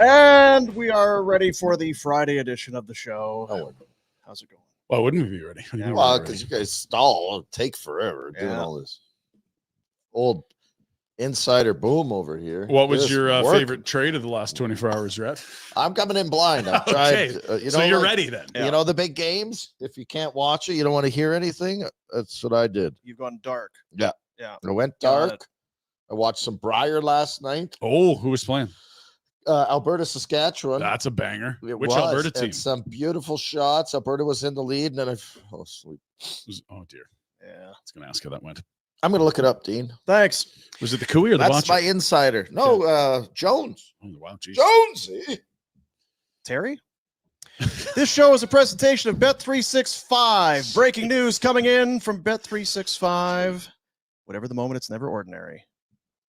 And we are ready for the Friday edition of the show. How's it going? Why wouldn't we be ready? Well, because you guys stall. It'll take forever doing all this. Old insider boom over here. What was your favorite trade of the last 24 hours, Rhett? I'm coming in blind. I've tried. So you're ready then. You know the big games? If you can't watch it, you don't want to hear anything. That's what I did. You've gone dark. Yeah. I went dark. I watched some Briar last night. Oh, who was playing? Alberta, Saskatchewan. That's a banger. Which was, Alberta team? And some beautiful shots. Alberta was in the lead, and then I fell asleep. Oh, dear. Yeah. I was going to ask how that went. I'm going to look it up, Dean. Thanks. Was it the Cooey or the That's Boncher? my insider. No, Jones. Oh, wow, geez. Jonesy. Terry? This show is a presentation of Bet365. Breaking news coming in from Bet365. Whatever the moment, it's never ordinary.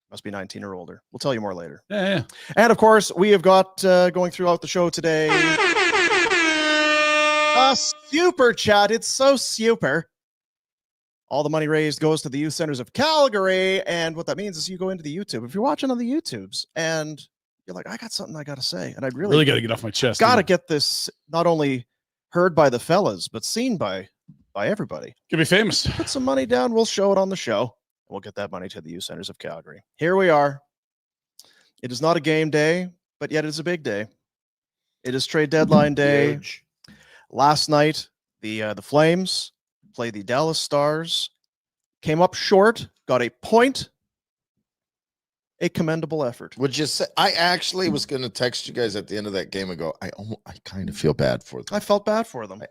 Must be 19 or older. We'll tell you more later. Yeah. And of course, we have got going throughout the show today a super chat. It's so super. All the money raised goes to the youth centers of Calgary. And what that means is you go into the YouTube. If you're watching on the YouTubes and you're like, I got something I got to say. And I really got to get off my chest. Got to get this not only heard by the fellas, but seen by everybody. Could be famous. Put some money down. We'll show it on the show. We'll get that money to the youth centers of Calgary. Here we are. It is not a game day, but yet it's a big day. It is trade deadline day. Huge. Last night, the Flames played the Dallas Stars, came up short, got a point, a commendable effort. Would you say? I actually was going to text you guys at the end of that game and go, I kind of feel bad for them. I felt bad for them.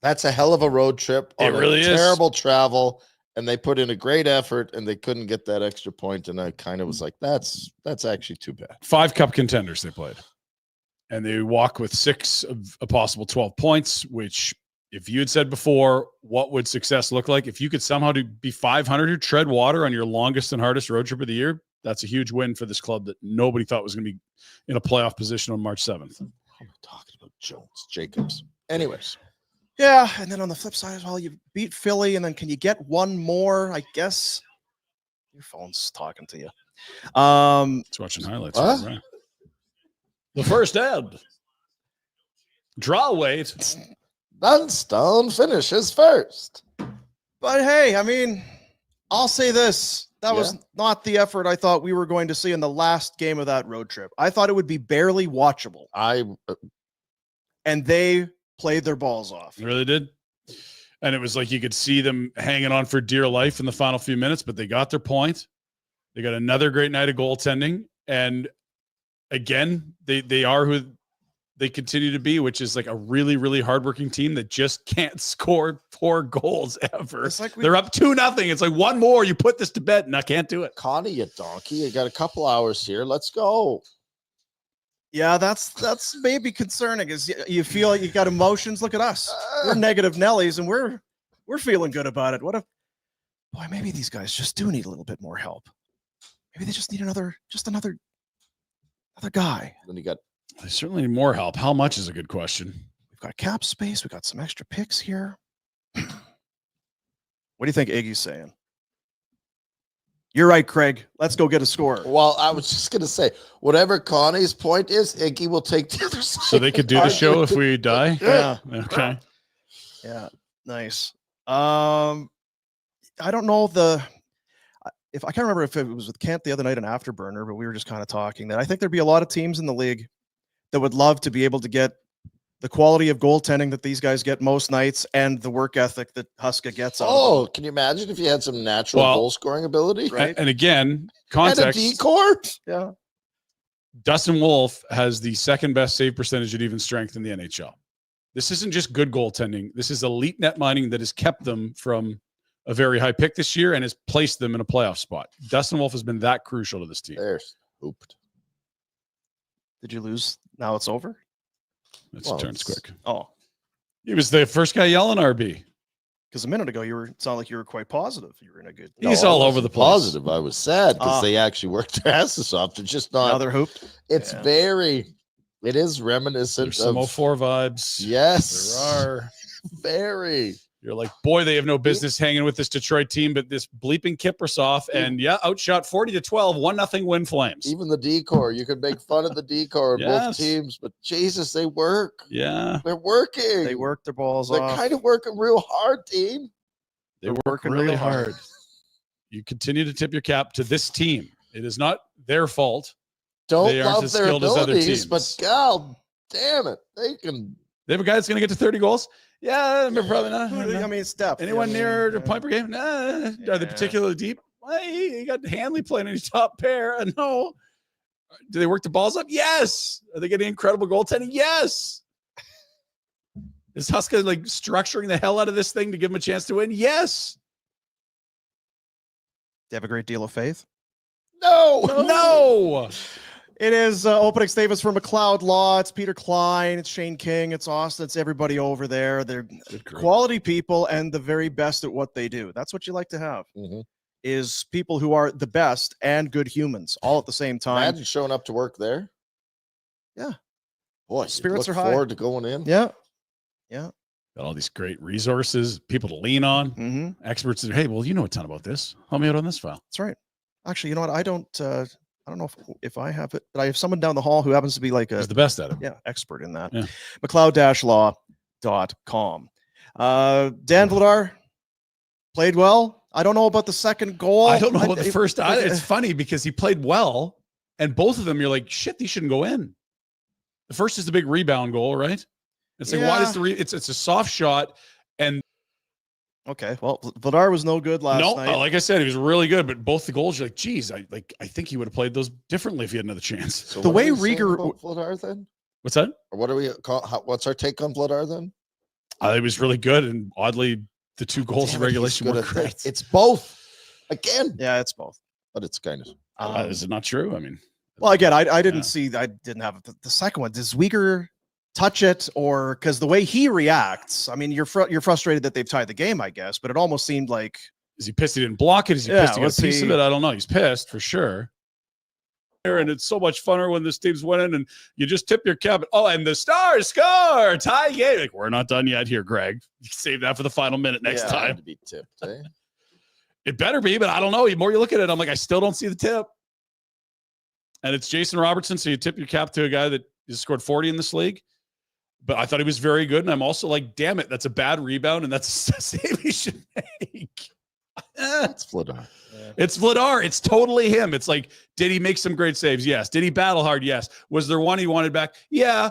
That's a hell of a road trip. It really is. Terrible travel, and they put in a great effort, and they couldn't get that extra point. And I kind of was like, that's actually too bad. 5 cup contenders they played. And they walk with 6 of a possible 12 points, which if you had said before, what would success look like? If you could somehow be 500 to tread water on your longest and hardest road trip of the year, that's a huge win for this club that nobody thought was going to be in a playoff position on March 7th. I'm talking about Jacobs. Anyways. Yeah, and then on the flip side as well, you beat Philly, and then can you get one more? I guess your phone's talking to you. It's watching highlights. Huh? Right? The first end. Draw weight. Dunstone finishes first. But hey, I mean, I'll say this. That was not the effort I thought we were going to see in the last game of that road trip. I thought it would be barely watchable. And they played their balls off. They really did. And it was like you could see them hanging on for dear life in the final few minutes, but they got their point. They got another great night of goaltending. And again, they are who they continue to be, which is like a really, really hardworking team that just can't score 4 goals ever. It's like they're up 2-0. It's like one more, you put this to bed, and I can't do it. Connie, you donkey. You got a couple hours here. Let's go. Yeah, that's maybe concerning. Is you feel like you got emotions? Look at us. We're negative Nellies, and we're feeling good about it. What if, boy, maybe these guys just do need a little bit more help. Maybe they just need another guy. Then you got. They certainly need more help. How much is a good question. We've got cap space. We've got some extra picks here. What do you think Iggy's saying? You're right, Craig. Let's go get a score. Well, I was just going to say, whatever Connie's point is, Iggy will take the other side. So they could do the show if we die? Yeah. Okay. Yeah. Nice. I don't know if I can't remember if it was with Kent the other night on Afterburner, but we were just kind of talking that I think there'd be a lot of teams in the league that would love to be able to get the quality of goaltending that these guys get most nights and the work ethic that Huska gets out of them. Can you imagine if you had some natural goal scoring ability? Right. And again, context. And a decor? Yeah. Dustin Wolf has the second best save percentage at even strength in the NHL. This isn't just good goaltending. This is elite net mining that has kept them from a very high pick this year and has placed them in a playoff spot. Dustin Wolf has been that crucial to this team. There's hooped. Did you lose? Now it's over? It turns quick. Oh. He was the first guy yelling RB. Because a minute ago, it sounded like you were quite positive. You were in a good. He's all over the place. Positive. I was sad because they actually worked their asses off. They're just not. Now they're hooped. It's it is reminiscent There's some of 04 vibes. Yes. There are. Very. You're like, boy, they have no business hanging with this Detroit team, but this bleeping Kiprasov, and outshot 40-12, 1-0 win Flames. Even the decor, you could make fun of the decor of both Yes. teams, but Jesus, they work. Yeah. They're working. They work their balls They're off. kind of working real hard, team. They They're work working really real hard. You continue to tip your cap to this team. It is not their fault. Don't They aren't love as their skilled as other abilities, but teams. God damn it, they can. They have a guy that's going to get to 30 goals. Yeah, probably not. I mean, it's depth. Anyone I mean, near the point per game? Nah. Are they Yeah. particularly deep? Well, you got Hanley playing in his top pair. No. Do they work the balls up? Yes. Are they getting incredible goaltending? Yes. Is Huska like structuring the hell out of this thing to give him a chance to win? Yes. They have a great deal of faith. No. It is opening statements for McLeod Law. It's Peter Klein. It's Shane King. It's Austin. It's everybody over there. They're quality people and the very best at what they do. That's what you like to have. Is people who are the best and good humans all at the same time. Imagine showing up to work there. Yeah. Boy, Spirits look are high. forward to going in. Yeah. Got all these great resources, people to lean on, Mm-hmm. experts that, hey, well, you know a ton about this. Help me out on this file. That's right. Actually, you know what? I don't know if I have it, but I have someone down the hall who happens to be like He's the best at it. expert in that. Yeah. McLeod-law.com. Dan Vladar played well. I don't know about the second goal. I don't know about the first. It's funny because he played well, and both of them, you're like, shit, these shouldn't go in. The first is the big rebound goal, right? It's like, why does it's a soft shot, and okay, well, Vladar was no good last night. Like I said, he was really good, but both the goals, you're like, geez, I think he would have played those differently if he had another chance. So the what way are we saying Rieger, about Vladar then, What's that? or what are we call? What's our take on Vladar then? It was really good, and oddly, the two goals Damn in it, he's regulation good were at that. great. It's both again, yeah, it's both. but it's kind of. Is it not true? I mean, Well, again, I didn't Yeah. see. I didn't have the second one. Does Uyghur touch it, or because the way he reacts? I mean, you're frustrated that they've tied the game, I guess, but it almost seemed like is he pissed he didn't block it? Is he pissed he got was a piece he- of it? I don't know. He's pissed for sure. And it's so much funner when this team's winning and you just tip your cap. Oh, and the Stars score, tie game. Like, we're not done yet here, Greg. You save that for the final minute next time. To be tipped. Eh? It better be, but I don't know. The more you look at it, I'm like, I still don't see the tip. And it's Jason Robertson, so you tip your cap to a guy that has scored 40 in this league. But I thought he was very good, and I'm also like, damn it, that's a bad rebound, and that's a save he should make. That's Vladar. It's Vladar. It's totally him. It's like, did he make some great saves? Yes. Did he battle hard? Yes. Was there one he wanted back? Yeah.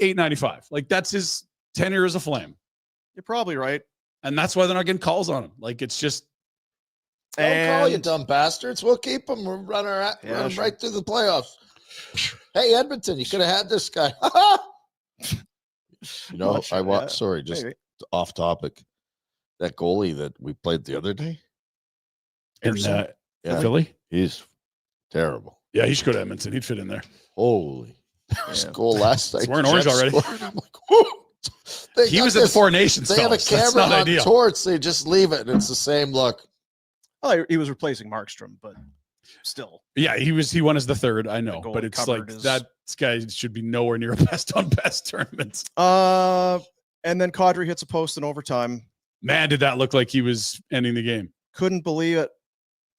895. Like, that's his tenure as a Flame. you're probably right. And that's why they're not getting calls on him. Like, it's just, Don't call you And- dumb bastards. We'll keep them. We'll run them sure. right through the playoffs. Hey, Edmonton, you could have had this guy. You know, Not sure, I watched. yeah, Sorry, just maybe. off topic. That goalie that we played the other day. in Yeah. Philly. He's terrible. Yeah, he should go to Edmonton. He'd fit in there. Holy, his Yeah. goal last night. He's wearing orange Jets already. scored. I'm like, whoo. He was at the Four Nations. They have a fellas. That's camera not on ideal. torch. They just leave it, and it's the same look. Well, he was replacing Markstrom, but still. Yeah, he won as the third. I know, goal but it's like covered is- that guy should be nowhere near a best on best tournaments. And then Kadri hits a post in overtime. Man, did that look like he was ending the game? Couldn't believe it.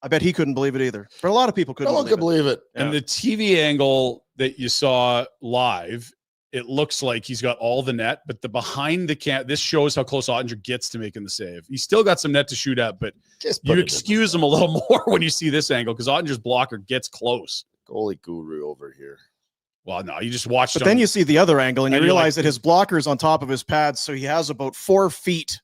I bet he couldn't believe it either. But a lot of people couldn't No one believe can believe it. Yeah. And the TV angle that you saw live, it looks like he's got all the net, but the behind the cam, this shows how close Ottinger gets to making the save. He's still got some net to shoot at, but Just you put it in. excuse him a little more when you see this angle because Ottinger's blocker gets close. Goalie guru over here. Well, no, you just watched But him. then you see the other angle and you And you're realize like- that his blocker is on top of his pads. So he has about 4 feet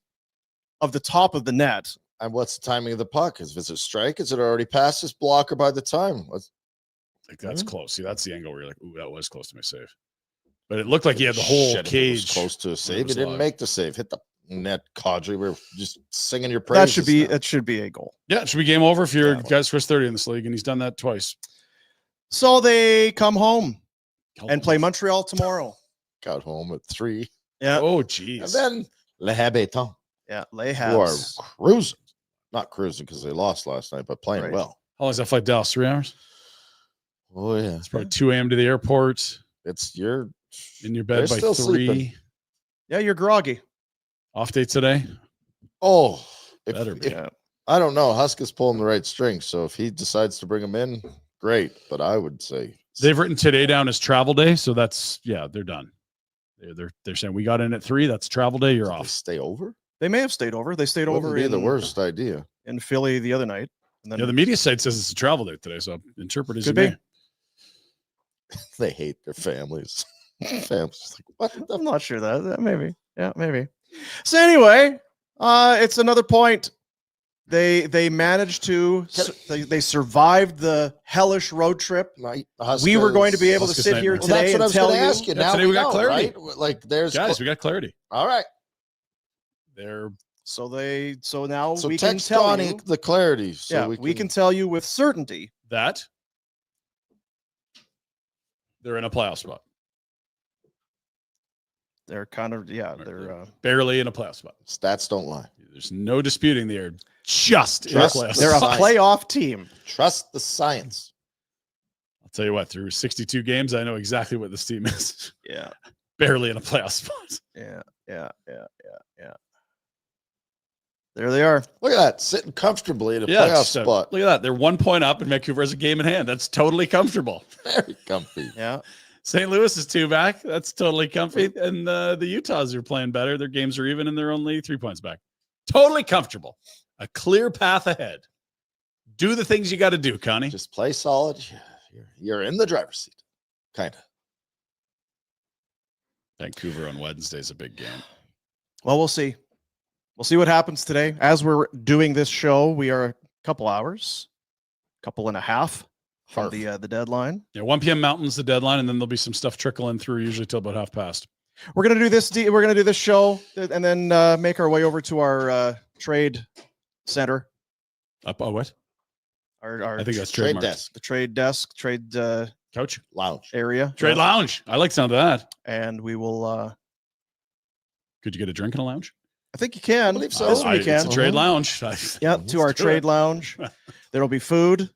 of the top of the net. And what's the timing of the puck? Is it a strike? Is it already past his blocker by the time? like, that's close. See, that's the angle where you're like, ooh, that was close to my save. But it looked like he had the whole Shit, if it was cage. close to a save. He was didn't live. make the save. Hit the net, Kadri. We're just singing your That praises. should be now. it should be a goal. Yeah, it should be game over if your Yeah. guy scores 30 in this league, and he's done that twice. So they come home and play Montreal tomorrow. Got home at 3. Yeah. Oh, And geez. then Le Habitant, Yeah. Les who are Habs. cruising. Not cruising because they lost last night, but playing Right. well. How long is that flight, Dallas? 3 hours? Oh, yeah. It's probably 2 a.m. to the airport, It's your. in your bed They're by still 3. sleeping. Yeah, you're groggy. Off day today. Oh, Better be. Yeah. I don't know. Husk is pulling the right string, so if he decides to bring him in, great. But I would say They've written today down as travel day, so that's they're done. They're saying we got in at 3. That's travel day. You're did they off. stay over. They may have stayed over. They stayed Wouldn't over be in the worst idea. in Philly the other night. And then Yeah, the media site says it's a travel day today, so interpret as you Could be. may. They hate their families. Families like, what? I'm not sure that maybe. Yeah, maybe. So anyway, it's another point. They managed to they survived the hellish road trip. We were going to be able to Huskers sit here nightmare. today That's what and I was tell going you. to ask you. Yeah, Now today we got know, clarity. right? Like there's Guys, we got clarity. all right. So now So we can text tell Donnie you. the clarity. So Yeah, we can tell you with certainty. That they're in a playoff spot. They're kind of they're Barely in a playoff spot. Stats don't lie. There's no disputing they're just Trust in a playoff the they're a spot. science. playoff team. Trust the science. I'll tell you what, through 62 games, I know exactly what this team is. Yeah, Barely in a playoff spot. yeah. There they are. Look at that, sitting comfortably in a Yeah, playoff so spot. look at that. They're 1 point up, and Vancouver has a game in hand. That's totally comfortable. Very comfy. Yeah, St. Louis is 2 back. That's totally comfy. And the Utahs are playing better. Their games are even, and they're only 3 points back. Totally comfortable. A clear path ahead. Do the things you got to do, Connie. Just play solid. You're in the driver's seat. Kind of. Vancouver on Wednesday is a big game. well, we'll see. We'll see what happens today. As we're doing this show, we are a couple hours, couple and a half from the deadline. Yeah, 1 p.m. Mountain's the deadline, and then there'll be some stuff trickling through, usually till about half past. We're gonna do this. We're gonna do this show, and then make our way over to our trade center. Up, what? Our I think that's Trade trademarked. desk. the trade desk, trade Couch? Lounge. area, Trade lounge. I like the sound of that. and we will. Could you get a drink in a lounge? I think you can. believe so. This one you It's can. a trade lounge. Yeah, Let's to our do trade it. lounge. There'll be food. Do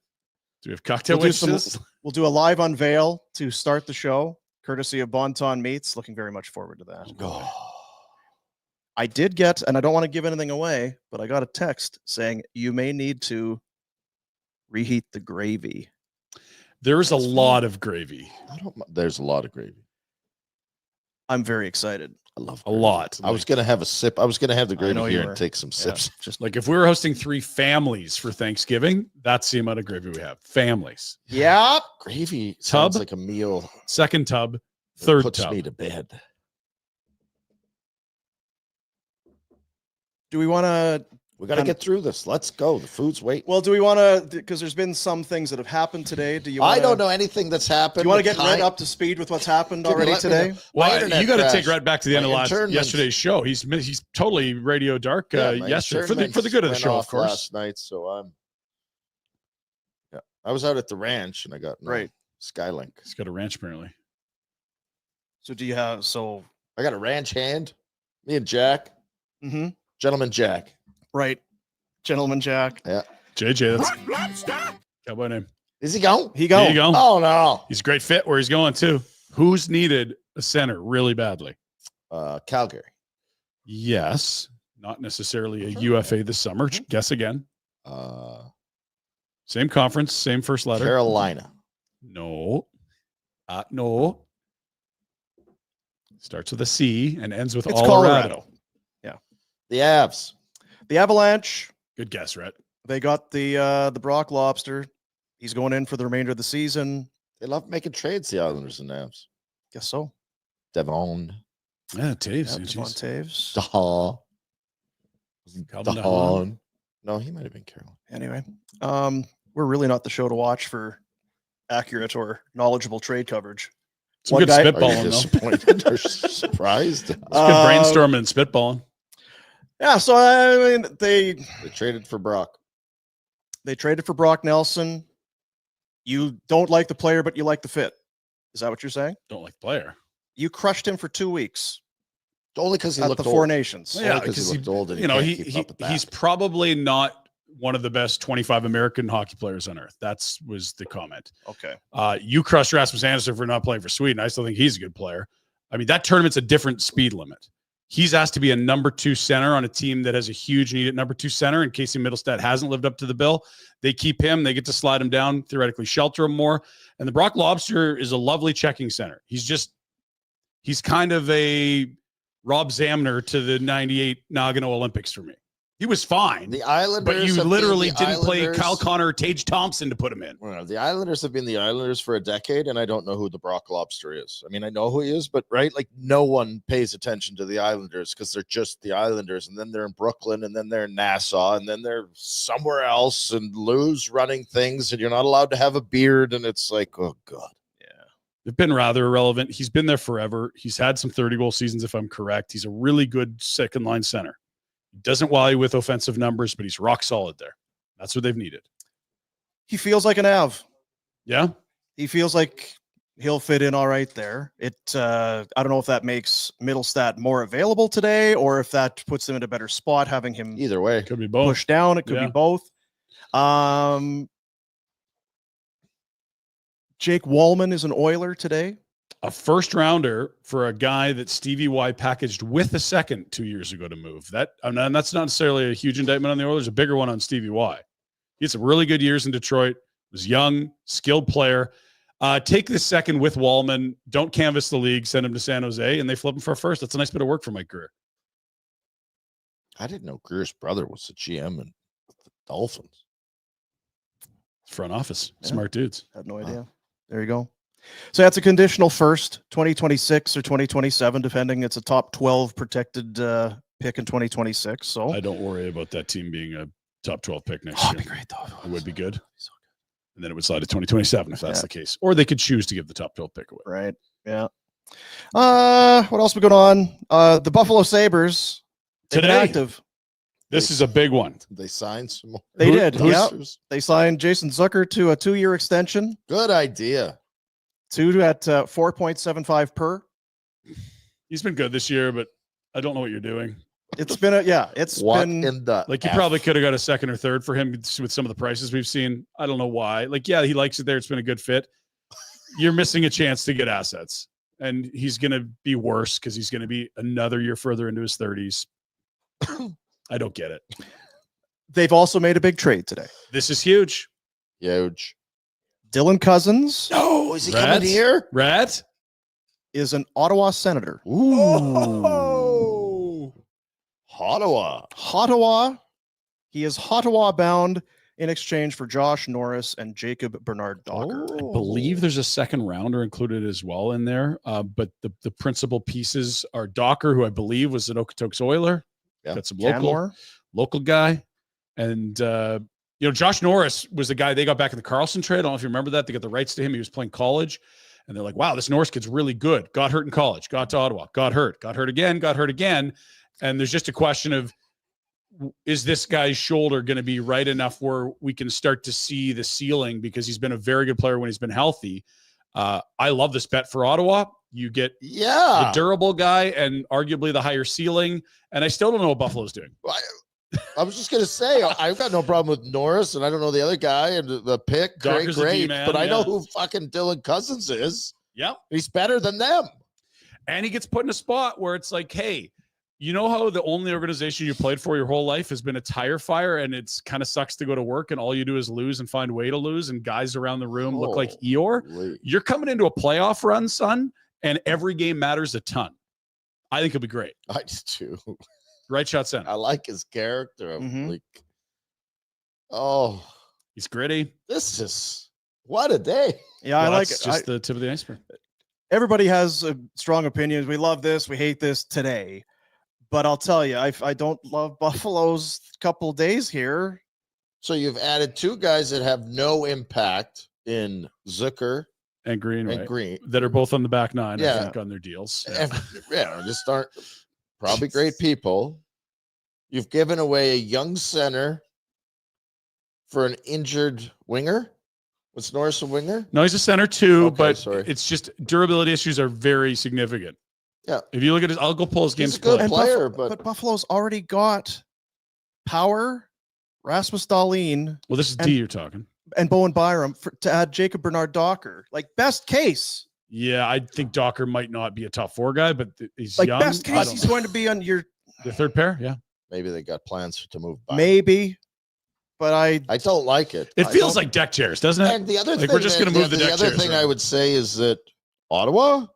we have cocktail We'll do some- waitresses? We'll do a live unveil to start the show, courtesy of Bonton Meats. Looking very much forward to that. I did get, and I don't want to give anything away, but I got a text saying you may need to reheat the gravy. There's a lot of gravy. There's a lot of gravy. I'm very excited. I love A gravy. lot. I was gonna have a sip. I was gonna have the I know gravy you here were. and take some sips. Just Like if we were hosting 3 families for Thanksgiving, that's the amount of gravy we have. Families. yeah. Gravy Tub? sounds like a meal. Second tub, that third puts tub. me to bed. Do we want to? We got to get through this. Let's go. The food's waiting. Well, do we want to? Because there's been some things that have happened today. Do you? I Wanna, don't know anything that's happened. Do you want to but get Red up to speed with what's happened Can you already let me know? today? My Well, internet you got to take crashed. right back to the end My of internment- yesterday's show. He's totally radio dark Yeah, my yesterday for the internment good of the went show, of off course. Last night, so I'm. Yeah, I was out at the ranch and I got no Right. Skylink. He's got a ranch apparently. So do you have? So I got a ranch hand. Me and Jack, Gentleman Jack. right, Gentleman Jack. JJ, that's cowboy name. Is he gone? He There go. you go. Oh no. He's a great fit where he's going too. Who's needed a center really badly? Calgary. Yes, not necessarily a UFA this summer. Guess again. Same conference, same first letter. Carolina. No. No. Starts with a C and ends with It's Colorado. Colorado. The Avs. The Avalanche. Good guess, Rhett. They got the Brock Lobster. He's going in for the remainder of the season. They love making trades, the Islanders and Avs. Guess so. Devon. Yeah, Taves. Yeah, jeez. Devon Taves. Dahan. Calvin DeHaan. Dahan. No, he might have been Carolina. Anyway, we're really not the show to watch for accurate or knowledgeable trade coverage. Some One good guy- Are you spitballing, though. disappointed or surprised? It's good brainstorming and spitballing. Yeah, so I mean, they Traded for Brock. traded for Brock Nelson. You don't like the player, but you like the fit. Is that what you're saying? Don't like the player. You crushed him for 2 weeks Only because he at looked the old. Four Nations. Only Yeah, because because he looked old and You know, can't keep up with he's that. probably not one of the best 25 American hockey players on earth. Was the comment. Okay. You crushed Rasmus Andersson for not playing for Sweden. I still think he's a good player. I mean, that tournament's a different speed limit. He's asked to be a number 2 center on a team that has a huge need at number 2 center. And Casey Middlestat hasn't lived up to the bill. They keep him. They get to slide him down, theoretically shelter him more. And the Brock Lobster is a lovely checking center. He's kind of a Rob Zamner to the 98 Nagano Olympics for me. He was fine. The Islanders, but you literally didn't play Islanders. Kyle Connor or Tage Thompson to put him in. Well, the Islanders have been the Islanders for a decade, and I don't know who the Brock Lobster is. I mean, I know who he is, but right, like no one pays attention to the Islanders because they're just the Islanders, and then they're in Brooklyn, and then they're in Nassau, and then they're somewhere else, and Lou's running things, and you're not allowed to have a beard, and it's like, oh god. They've been rather irrelevant. He's been there forever. He's had some 30-goal seasons, if I'm correct. He's a really good second-line center. He doesn't wow you with offensive numbers, but he's rock solid there. That's what they've needed. He feels like an Av. Yeah? He feels like he'll fit in all right there. I don't know if that makes Middlestat more available today or if that puts him in a better spot, having him Either way. Could be both. pushed down. It could be both. Jake Wallman is an Oiler today. A first rounder for a guy that Stevie Y packaged with a second 2 years ago to move. And that's not necessarily a huge indictment on the Oilers, a bigger one on Stevie Y. He had some really good years in Detroit, was young, skilled player. Take this second with Wallman, don't canvass the league, send him to San Jose, and they flip him for a first. That's a nice bit of work for Mike Greer. I didn't know Greer's brother was the GM and the Dolphins. Front office, Yeah. smart dudes. Had no idea. There you go. So that's a conditional first, 2026 or 2027, depending. It's a top 12 protected pick in 2026. So I don't worry about that team being a top 12 pick next it'd year. be great though. It would be good. And then it would slide to 2027 if that's the case. Or they could choose to give the top 12 pick away. Right. Yeah. What else we going on? The Buffalo Sabres. They've been Today, active. this is a big one. They signed some more. They did. Yeah. Boosters. They signed Jason Zucker to a 2-year extension. Good idea. 2 at 4.75 per. He's been good this year, but I don't know what you're doing. It's been it's What been in the Like, you F? probably could have got a second or third for him with some of the prices we've seen. I don't know why. Like, yeah, he likes it there. It's been a good fit. You're missing a chance to get assets. And he's going to be worse because he's going to be another year further into his 30s. I don't get it. They've also made a big trade today. This is huge. Huge. Dylan Cozens No, is he Rats? coming here? Rat? is an Ottawa Senator. Ooh. Ottawa. Ottawa. He is Ottawa bound in exchange for Josh Norris and Jacob Bernard Docker. I believe there's a second rounder included as well in there. But the principal pieces are Docker, who I believe was an Okotoks Oiler. Yeah. Got some Canmore. local guy. And, Josh Norris was the guy they got back in the Carlson trade. I don't know if you remember that. They got the rights to him. He was playing college. And they're like, wow, this Norris kid's really good. Got hurt in college. Got to Ottawa. Got hurt again. And there's just a question of, is this guy's shoulder going to be right enough where we can start to see the ceiling, because he's been a very good player when he's been healthy. I love this bet for Ottawa. You get the durable guy and arguably the higher ceiling. And I still don't know what Buffalo's doing. I was just going to say, I've got no problem with Norris, and I don't know the other guy and the pick. Docker's a Great. D-man, But I know yeah. who fucking Dylan Cozens is. Yep. He's better than them. And he gets put in a spot where it's like, hey, you know how the only organization you played for your whole life has been a tire fire, and it's kind of sucks to go to work and all you do is lose and find a way to lose, and guys around the room look like Eeyore? Holy. You're coming into a playoff run, son, and every game matters a ton. I think it'll be great. I do too. Right shot center. I like his character. I'm Mhm. like, He's gritty. this is what a day. Yeah, I Well, like that's it. just the tip of the iceberg. Everybody has strong opinions. We love this. We hate this today. But I'll tell you, I don't love Buffalo's couple days here. So you've added two guys that have no impact in Zucker And Green, and right? Green. That are both on the back nine, I Yeah. think, on their deals. And, just aren't probably great people. You've given away a young center for an injured winger. Was Norris a winger? No, he's a center too, Okay, but sorry. it's just durability issues are very significant. Yeah. If you look at his, I'll go pull his games. He's a good played. player, but Buffalo's already got Power, Rasmus Dahlin, Well, this is and- D you're talking. and Bowen Byram to add Jacob Bernard Docker. Like, best case, Yeah, I think Docker might not be a top 4 guy, but he's Like young. best I case, don't he's know. going to be on your The third pair. Yeah, Maybe they got plans to move back. maybe, but I don't like it. it I feels don't- like deck chairs, doesn't it? And the other Like, thing, we're just gonna move the deck other chairs thing I around. would say is that Ottawa,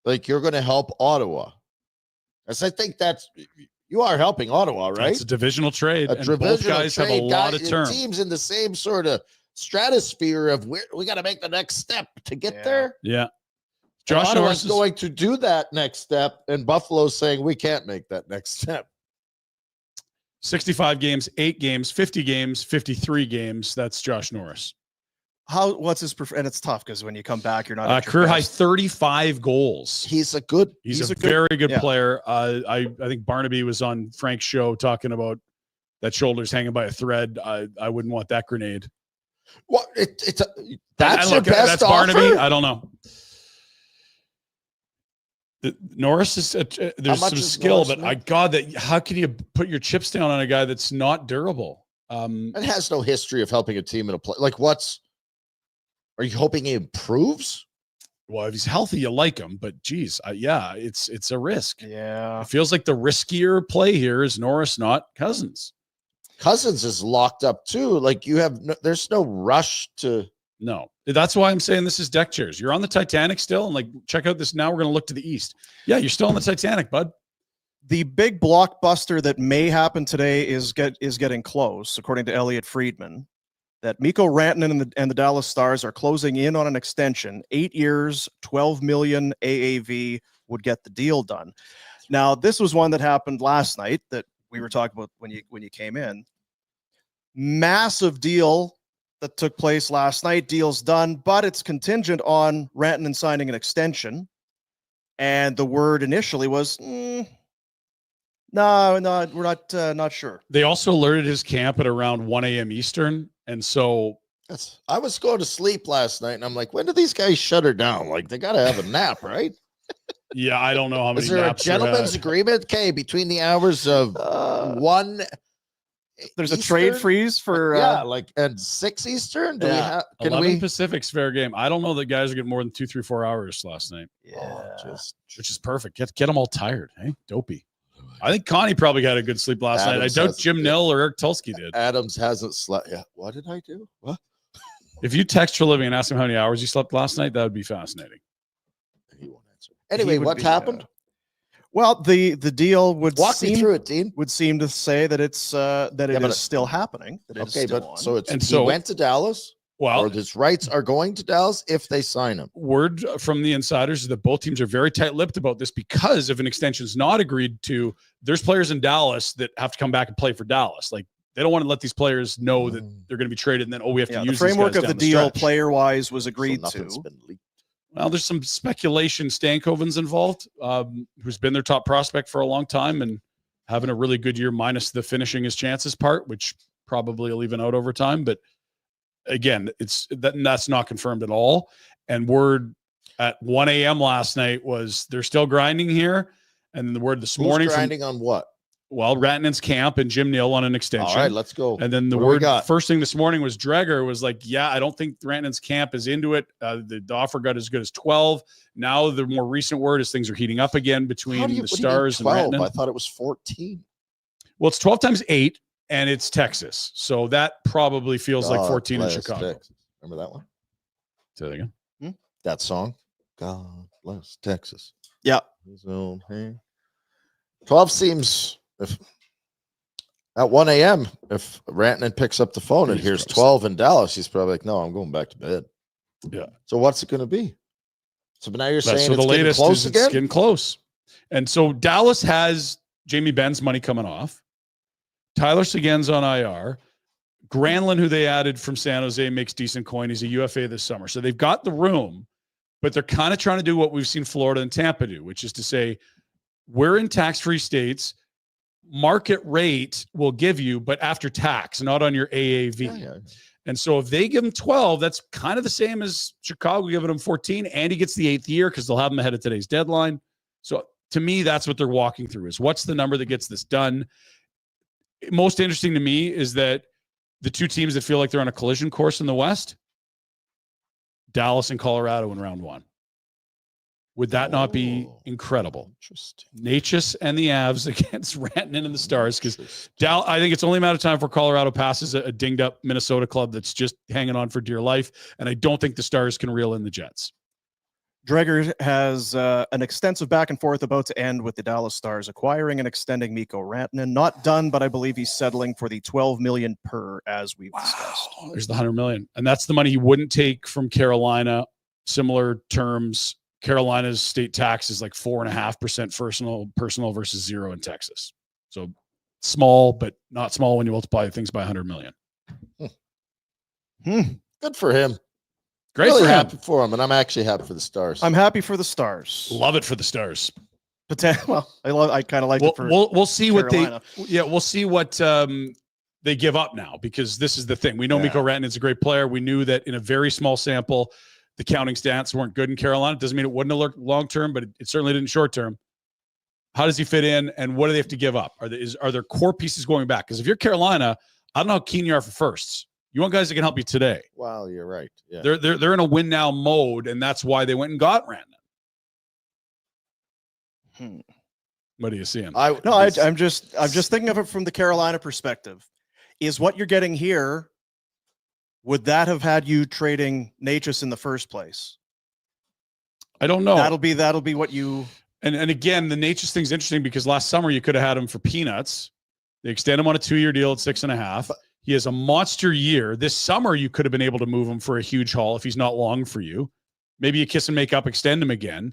like you're going to help Ottawa. As I think you are helping Ottawa, right? It's a divisional trade, A and both divisional guys have a trade, lot of term. Teams in the same sort of stratosphere of where we got to make the next step to get there. Yeah, And Josh Ottawa's Norris is going to do that next step, and Buffalo's saying we can't make that next step. 65 games, 8 games, 50 games, 53 games. That's Josh Norris. what's his and it's tough because when you come back, you're not at your Career high best. 35 goals. He's a good. He's a good- very good yeah. player. I think Barnaby was on Frank's show talking about that shoulder's hanging by a thread. I wouldn't want that grenade. What that's your Look, best that's offer. Barnaby. I don't know. Norris is there's much some is skill, Norris but make? how can you put your chips down on a guy that's not durable? It has no history of helping a team in a play. Like, are you hoping he improves? Well, if he's healthy, you like him, but geez, yeah, it's a risk. Yeah. It feels like the riskier play here is Norris, not Cozens. Cozens is locked up too. Like there's no rush to. No, that's why I'm saying this is deck chairs. You're on the Titanic still, and like check out this. Now we're going to look to the east. Yeah, you're still on the Titanic, bud. The big blockbuster that may happen today is getting close, according to Elliot Friedman. That Mikko Rantanen and the Dallas Stars are closing in on an extension. 8 years, 12 million AAV would get the deal done. Now, this was one that happened last night that we were talking about when you came in. Massive deal that took place last night. Deal's done, but it's contingent on Rantanen signing an extension. And the word initially was, no, we're not sure. They also alerted his camp at around 1 a.m. Eastern, and so I was going to sleep last night, and I'm like, when do these guys shut her down? Like, they got to have a nap, right? yeah, I don't know how many. Is there a naps they gentleman's had. agreement? Okay, between the hours of 1. There's a trade Eastern? freeze for and 6 Eastern. Do we Yeah. have? Can 11 we? Pacific's fair game. I don't know that guys are getting more than 2, 3, 4 hours last night, which is perfect. Get them all tired, hey, dopey. I think Connie probably got a good sleep last night. I Adams doubt has- Jim Nill or Eric Tulsky did. Adams hasn't slept yet. What did I do? What? If you text for a living and ask him how many hours you slept last night, that would be fascinating. He won't answer. Anyway, He would what be, happened? Well, the deal would Walk me seem through it, Dean. would seem to say that it's it but- is still happening. That it is Okay, still but on. so it's And he so- went to Dallas, Well, or his rights are going to Dallas if they sign him. word from the insiders is that both teams are very tight-lipped about this because if an extension is not agreed to, there's players in Dallas that have to come back and play for Dallas. Like they don't want to let these players know that they're going to be traded, and then we have to yeah, use the framework these of guys the down deal, stretch. player-wise, was So agreed nothing's to. been leaked. Well, there's some speculation. Stankoven's involved, who's been their top prospect for a long time and having a really good year, minus the finishing his chances part, which probably will even out over time. But again, that's not confirmed at all. And word at 1 a.m. last night was they're still grinding here. And the word this Who's morning grinding on what? Rantanen's camp and Jim Neal on an extension. All right, let's go. And then the What do we word got? first thing this morning was Dreger was like, yeah, I don't think Rantanen's camp is into it. The offer got as good as 12. Now the more recent word is things are heating up again between What do you the mean Stars and 12? Rantanen. I thought it was 14. Well, it's 12 times 8 and it's Texas. So that probably feels like 14 in bless Chicago. Texas. Remember that one? Say that again. That song? God bless Texas. Yeah. His own hand. 12 seems at 1 a.m. If Rantanen picks up the phone and He's hears gross. 12 in Dallas, he's probably like, no, I'm going back to bed. Yeah. So what's it going to be? So now you're saying So it's the getting latest close is it's again? getting close. And so Dallas has Jamie Benn's money coming off. Tyler Seguin's on IR. Granlund, who they added from San Jose, makes decent coin. He's a UFA this summer. So they've got the room, but they're kind of trying to do what we've seen Florida and Tampa do, which is to say, we're in tax-free states. Market rate will give you, but after tax, not on your AAV. Yeah. And so if they give him 12, that's kind of the same as Chicago giving him 14, and he gets the 8th year because they'll have him ahead of today's deadline. So to me, that's what they're walking through is what's the number that gets this done. Most interesting to me is that the two teams that feel like they're on a collision course in the West, Dallas and Colorado in round 1. Would that not be incredible? Interesting. Natchez and the Avs against Rantanen and the Stars, because I think it's only a matter of time before Colorado passes a dinged up Minnesota club that's just hanging on for dear life, and I don't think the Stars can reel in the Jets. Dreger has an extensive back and forth about to end with the Dallas Stars acquiring and extending Mikko Rantanen. Not done, but I believe he's settling for the $12 million per, as we've discussed. There's the $100 million, and that's the money he wouldn't take from Carolina. Similar terms. Carolina's state tax is like 4.5% personal versus 0 in Texas. So small, but not small when you multiply things by 100 million. Good for him. Great Really for him. happy for him, and I'm actually happy for the Stars. I'm happy for the Stars. Love it for the Stars. Well, I kind of like it for we'll see Carolina. we'll see what they give up now, because this is the thing. We know Mikko Rantanen's a great player. We knew that in a very small sample, the counting stats weren't good in Carolina. It doesn't mean it wouldn't have looked long term, but it certainly didn't short term. How does he fit in, and what do they have to give up? Are there core pieces going back? Because if you're Carolina, I don't know how keen you are for firsts. You want guys that can help you today. Well, you're right. Yeah. They're in a win now mode, and that's why they went and got Rantanen. What are you seeing? I'm just thinking of it from the Carolina perspective. Is what you're getting here, would that have had you trading Natchez in the first place? I don't know. That'll be what you. And again, the Natchez thing's interesting because last summer you could have had him for peanuts. They extend him on a 2-year deal at 6.5. He has a monster year. This summer you could have been able to move him for a huge haul if he's not long for you. Maybe you kiss and make up, extend him again.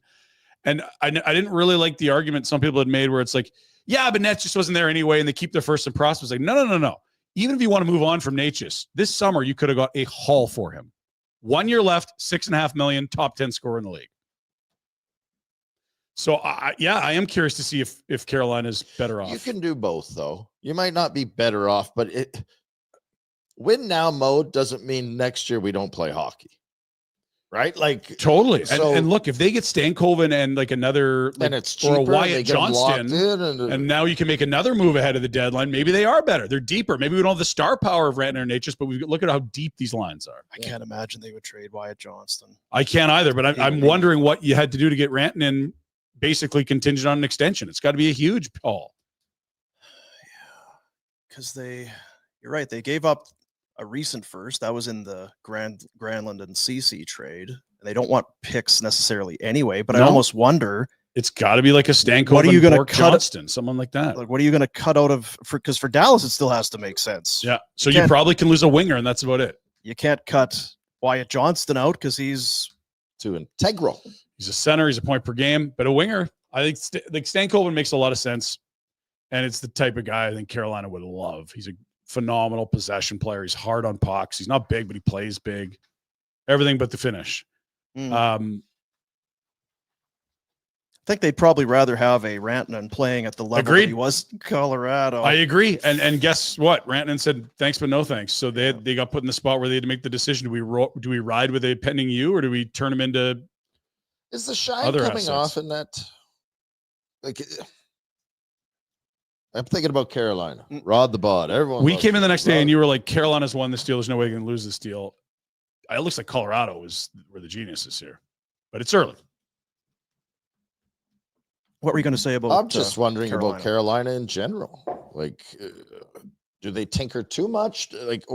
And I didn't really like the argument some people had made where it's like, yeah, but Natchez wasn't there anyway, and they keep their first and prospects. Like, no. Even if you want to move on from Natchez, this summer you could have got a haul for him. 1 year left, $6.5 million, top 10 scorer in the league. So I am curious to see if Carolina's better off. You can do both, though. You might not be better off, but win now mode doesn't mean next year we don't play hockey, right? Like totally. So, and look, if they get Stankoven and like another, like, and it's cheaper, or a Wyatt Johnston, and now you can make another move ahead of the deadline. Maybe they are better. They're deeper. Maybe we don't have the star power of Rantanen or Natchez, but we look at how deep these lines are. I can't imagine they would trade Wyatt Johnston. I can't either, but I'm wondering what you had to do to get Rantanen basically contingent on an extension. It's got to be a huge haul. Yeah, because you're right. They gave up a recent first that was in the Granlund and CC trade. And they don't want picks necessarily anyway, but I almost wonder. It's got to be like a Stankoven, what are you going to cut Johnston, someone like that. Like, what are you going to cut out of because for Dallas it still has to make sense. Yeah, so you probably can lose a winger, and that's about it. You can't cut Wyatt Johnston out because he's too integral. He's a center. He's a point per game, but a winger. I think like Stankoven makes a lot of sense, and it's the type of guy I think Carolina would love. He's a phenomenal possession player. He's hard on pucks. He's not big, but he plays big. Everything but the finish. I think they'd probably rather have a Rantanen playing at the level that he was in Colorado. I agree. And guess what? Rantanen said thanks, but no thanks. So they got put in the spot where they had to make the decision. Do we ride with a pending you, or do we turn him into? Is the shine other coming assets off in that? Like, I'm thinking about Carolina. Rod the bod. Everyone. We came in the next day and you were like, Carolina's won this deal. There's no way they can lose this deal. It looks like Colorado is where the genius is here, but it's early. What were you going to say about? I'm just wondering about Carolina in general. Like, do they tinker too much? Like,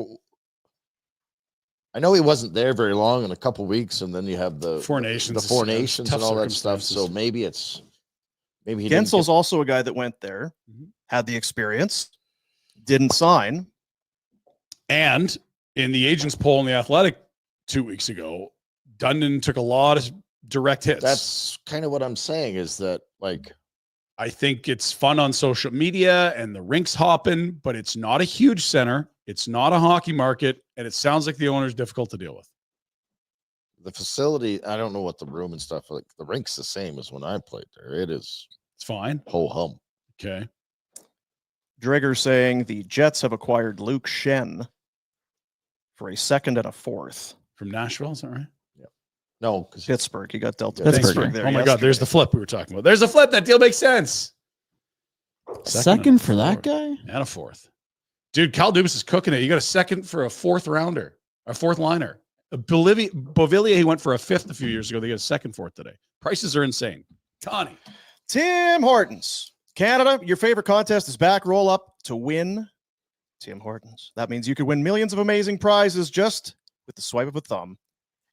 I know he wasn't there very long, in a couple weeks, and then you have the Four Nations, the Four Nations, and all that stuff. So maybe he Gensel's also a guy that went there, had the experience, didn't sign, and in the agents poll in the Athletic 2 weeks ago, Dundon took a lot of direct hits. That's kind of what I'm saying. Is that like? I think it's fun on social media and the rink's hopping, but it's not a huge center. It's not a hockey market, and it sounds like the owner's difficult to deal with. The facility, I don't know what the room and stuff like. The rink's the same as when I played there. It's fine. Ho hum. Okay. Dreger saying the Jets have acquired Luke Shen for a second and a fourth from Nashville. Is that right? No, because Pittsburgh. He got dealt to Pittsburgh. Oh my God, there's the flip we were talking about. There's the flip. That deal makes sense. Second for that guy? And a fourth. Dude, Cal Dubas is cooking it. You got a second for a fourth rounder, a fourth liner. Beauvillier, he went for a 5th a few years ago. They get a 2nd for it today. Prices are insane. Connie. Tim Hortons. Canada, your favorite contest is back. Roll up to win Tim Hortons. That means you could win millions of amazing prizes just with the swipe of a thumb.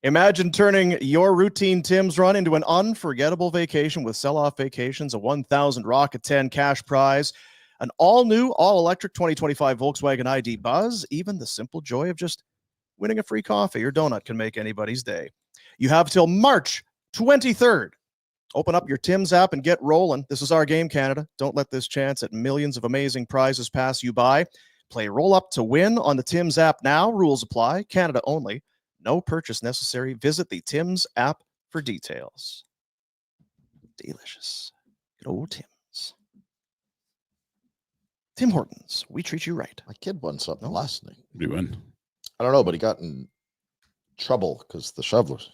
Imagine turning your routine Tim's run into an unforgettable vacation with Sell-Off Vacations, a 1,000 Rocket 10 cash prize, an all-new, all-electric 2025 Volkswagen ID Buzz. Even the simple joy of just winning a free coffee or donut can make anybody's day. You have till March 23rd. Open up your Tim's app and get rolling. This is our game, Canada. Don't let this chance at millions of amazing prizes pass you by. Play Roll Up to win on the Tim's app now. Rules apply. Canada only. No purchase necessary. Visit the Tim's app for details. Delicious. Good old Tim's. Tim Hortons, we treat you right. My kid won something last night. What do you win? I don't know, but he got in trouble because the shovelers.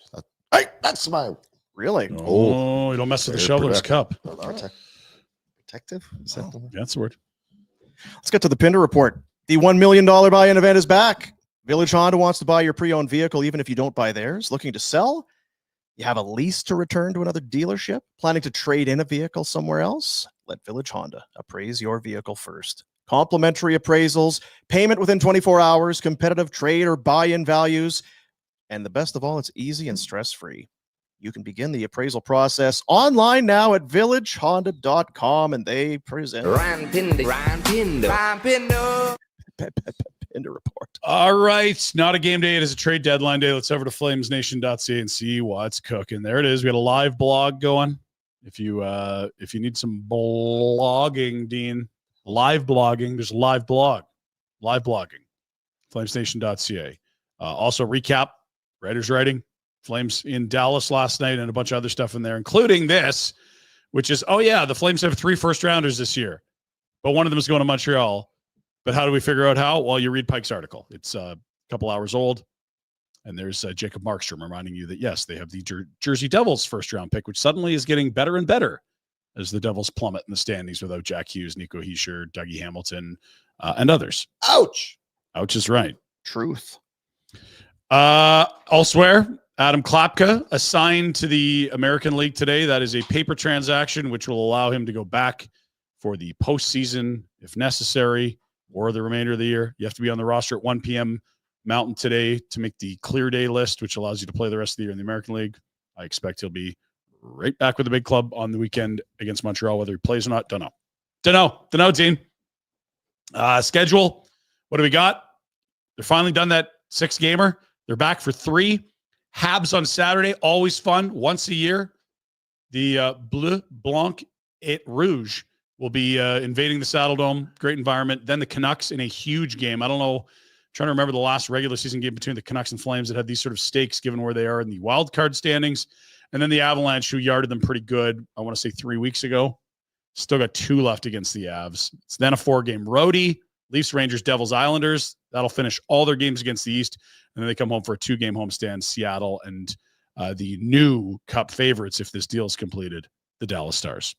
Hey, that's my Really? Oh, you don't mess with the Shoveler's Cup. Protective? Is that the word? Yeah, that's the word. Let's get to the Pinder Report. The $1 million buy-in event is back. Village Honda wants to buy your pre-owned vehicle even if you don't buy theirs. Looking to sell? You have a lease to return to another dealership? Planning to trade in a vehicle somewhere else? Let Village Honda appraise your vehicle first. Complimentary appraisals, payment within 24 hours, competitive trade or buy-in values, and the best of all, it's easy and stress-free. You can begin the appraisal process online now at villagehonda.com, and they present Rantanen. Pinder Report. All right. Not a game day. It is a trade deadline day. Let's over to FlamesNation.ca and see what's cooking. There it is. We got a live blog going. If you need some blogging, Dean, live blogging, there's a live blog. Live blogging. FlamesNation.ca. Also recap, writers writing. Flames in Dallas last night and a bunch of other stuff in there, including this, which is, the Flames have 3 first-rounders this year, but one of them is going to Montreal. But how do we figure out how? Well, you read Pike's article. It's a couple hours old, and there's Jacob Markstrom reminding you that, yes, they have the Jersey Devils first-round pick, which suddenly is getting better and better as the Devils plummet in the standings without Jack Hughes, Nico Hischier, Dougie Hamilton, and others. ouch. Ouch is right. Truth. Elsewhere, Adam Klapka assigned to the American League today. That is a paper transaction, which will allow him to go back for the postseason if necessary, or the remainder of the year. You have to be on the roster at 1 p.m. Mountain today to make the clear day list, which allows you to play the rest of the year in the American League. I expect he'll be right back with the big club on the weekend against Montreal. Whether he plays or not, don't know, Dean. Schedule. What do we got? They're finally done that 6-gamer. They're back for 3. Habs on Saturday, always fun, once a year. The Bleu, Blanc, et Rouge will be invading the Saddle Dome. Great environment. Then the Canucks in a huge game. I don't know, trying to remember the last regular season game between the Canucks and Flames that had these sort of stakes given where they are in the wild card standings. And then the Avalanche, who yarded them pretty good, I want to say 3 weeks ago. Still got 2 left against the Avs. It's then a 4-game roadie. Leafs, Rangers, Devils, Islanders. That'll finish all their games against the East. And then they come home for a 2-game homestand, Seattle and the new Cup favorites, if this deal is completed, the Dallas Stars.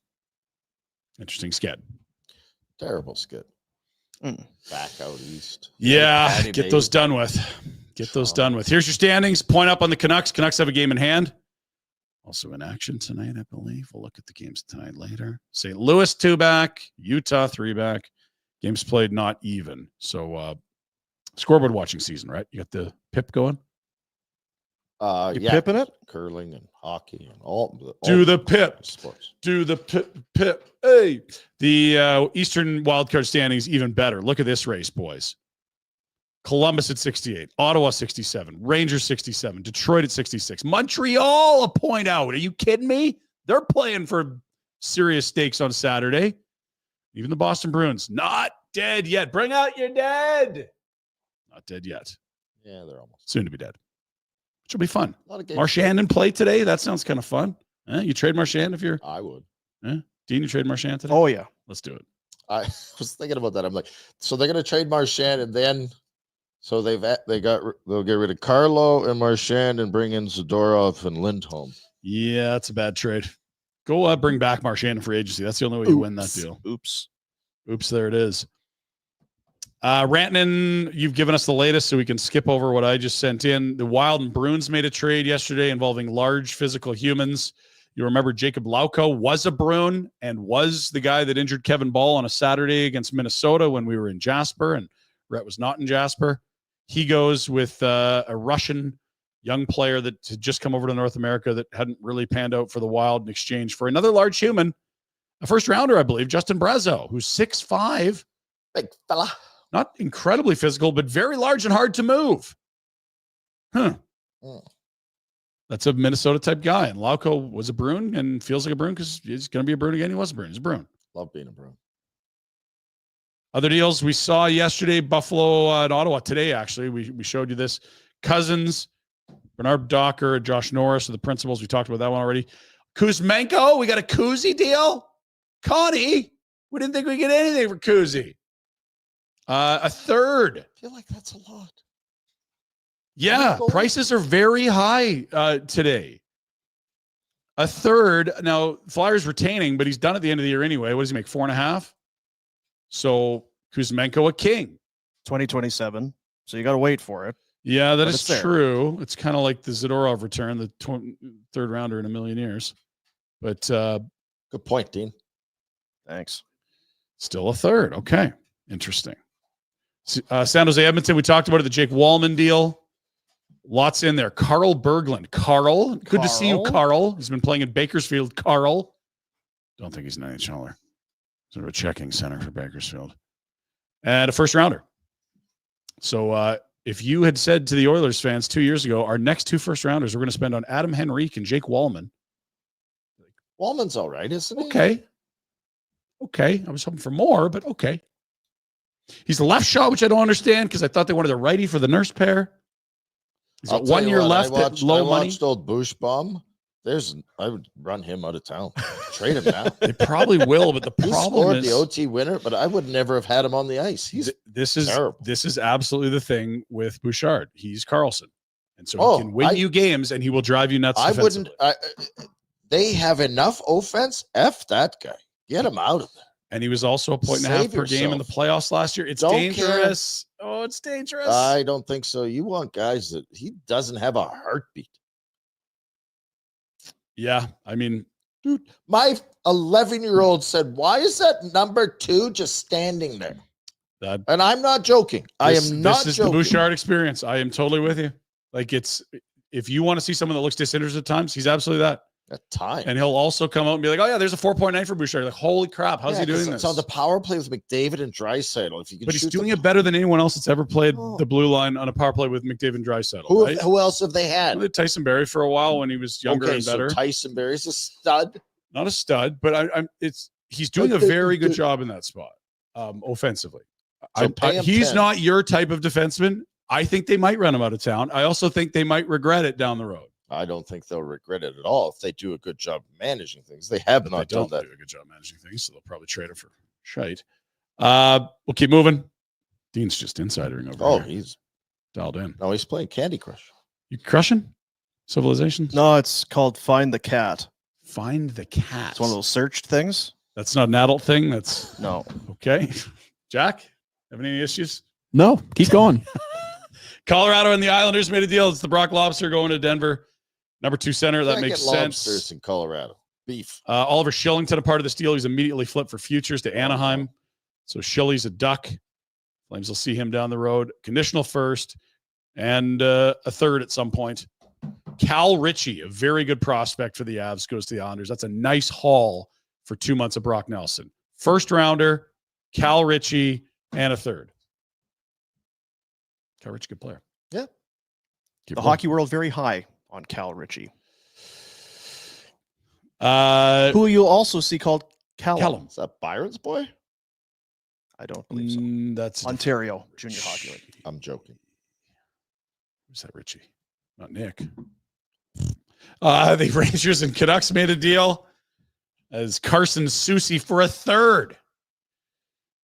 Interesting skit. Terrible skit. Back out east. Yeah, get those done with. Get those done with. Here's your standings. Point up on the Canucks. Canucks have a game in hand. Also in action tonight, I believe. We'll look at the games tonight later. St. Louis 2-back, Utah 3-back. Games played not even. So scoreboard watching season, right? You got the PIP going? You pipping it? Curling and hockey and all Do the PIP. sports. Do the PIP. Hey. The Eastern wildcard standings even better. Look at this race, boys. Columbus at 68, Ottawa 67, Rangers 67, Detroit at 66, Montreal a point out. Are you kidding me? They're playing for serious stakes on Saturday. Even the Boston Bruins, not dead yet. Bring out your dead. Not dead yet. Yeah, they're almost Soon to be dead. Which will be fun. a lot of games. Marchand in play today. That sounds kind of fun. You trade Marchand if you're I would. Dean, you trade Marchand today? Oh, yeah. Let's do it. I was thinking about that. I'm like, so they're gonna trade Marchand and then they'll get rid of Carlo and Marchand and bring in Zadorov and Lindholm. Yeah, that's a bad trade. Go bring back Marchand in free agency. That's the only way you win that deal. Oops. There it is. Rantanen, you've given us the latest, so we can skip over what I just sent in. The Wild and Bruins made a trade yesterday involving large physical humans. You remember Jacob Lauko was a Bruin and was the guy that injured Kevin Ball on a Saturday against Minnesota when we were in Jasper, and Rhett was not in Jasper. He goes with a Russian young player that had just come over to North America that hadn't really panned out for the Wild in exchange for another large human, a first rounder, I believe, Justin Brazeau, who's 6'5", Big fella. not incredibly physical, but very large and hard to move. That's a Minnesota type guy. And Lauko was a Bruin and feels like a Bruin because he's going to be a Bruin again. He was a Bruin. He's a Bruin. Love being a Bruin. Other deals we saw yesterday, Buffalo and Ottawa today, actually. We showed you this. Cozens, Bernard Docker, Josh Norris are the principals. We talked about that one already. Kuzmenko, we got a Kuzi deal. Connie, we didn't think we'd get anything for Kuzi. A third. I feel like that's a lot. Yeah, prices are very high today. A third. Now, Flyers retaining, but he's done at the end of the year anyway. What does he make? 4.5? So Kuzmenko, a king. 2027. So you got to wait for it. Yeah, that But is it's there. true. It's kind of like the Zadorov return, the third rounder in a million years. But Good point, Dean. Thanks. still a third. Okay, interesting. San Jose Edmonton, we talked about it, the Jake Wallman deal. Lots in there. Carl Berglund. Carl, good to see you, Carl. He's been playing in Bakersfield. Carl. Don't think he's an NHLer. Sort of a checking center for Bakersfield. And a first rounder. So if you had said to the Oilers fans 2 years ago, our next two first rounders we're going to spend on Adam Henrique and Jake Wallman. Wallman's all right, isn't he? Okay. I was hoping for more, but okay. He's the left shot, which I don't understand because I thought they wanted a righty for the nurse pair. He's got 1 year left at low money. I watched old Bushbaum. I would run him out of town. Trade him now. They probably will, but the He problem scored is the OT winner, but I would never have had him on the ice. He's this is terrible. This is absolutely the thing with Bouchard. He's Carlson, and so Oh, he can win you games, and he will drive you nuts. I wouldn't. They have enough offense. F that guy. Get him out of there. And he was also a point and a half Save per game in the yourself. playoffs last year. It's Don't dangerous. Oh, it's dangerous. I don't think so. You want guys that he doesn't have a heartbeat. Yeah, I mean, Dude, my 11-year-old said, "Why is that number 2 just standing there?" that And I'm not joking. I am not This is joking. the Bouchard experience. I am totally with you. Like if you want to see someone that looks disinterested at times, he's absolutely that. At time. And he'll also come out and be like, "Oh yeah, there's a 4.9 for Bouchard." Like, holy crap, how's he doing this? It's on the power play with McDavid and Draisaitl. If you can, But he's shoot doing them- it better than anyone else that's ever played Oh. the blue line on a power play with McDavid and Draisaitl. Who, right? who else have they had? Well, they had Tyson Berry for a while when he was younger Okay, and better. so Tyson Berry's a stud. Not a stud, but he's doing a But very good job in that spot, offensively. So pay him He's 10. not your type of defenseman. I think they might run him out of town. I also think they might regret it down the road. I don't think they'll regret it at all if they do a good job managing things. They have But not they done don't that. do a good job managing things, so they'll probably trade it for shite. We'll keep moving. Dean's just insidering over Oh, here. he's Dialed in. playing Candy Crush. You crushing Civilization? No, it's called Find the Cat. Find the cat. It's one of those searched things. That's not an adult thing. That's No. okay. Jack, have any issues? No, keep going. Colorado and the Islanders made a deal. It's the Brock Lobster going to Denver. Number 2 center. That Can't makes get lobsters sense. in Colorado. Beef. Oliver Shillington, a part of this deal. He's immediately flipped for futures to Anaheim. So Shilly's a duck. Flames will see him down the road. Conditional first and a third at some point. Cal Ritchie, a very good prospect for the Avs, goes to the Islanders. That's a nice haul for 2 months of Brock Nelson. First rounder, Cal Ritchie, and a third. Cal Ritchie, good player. Yeah. Keep The going. hockey world very high on Cal Ritchie, Who? who you'll also see called Callum. Callum. Is that Byron's boy? I don't believe so. That's Ontario Junior Hockey League. I'm joking. Who's that, Richie? Not Nick. The Rangers and Canucks made a deal as Carson Soucy for a third.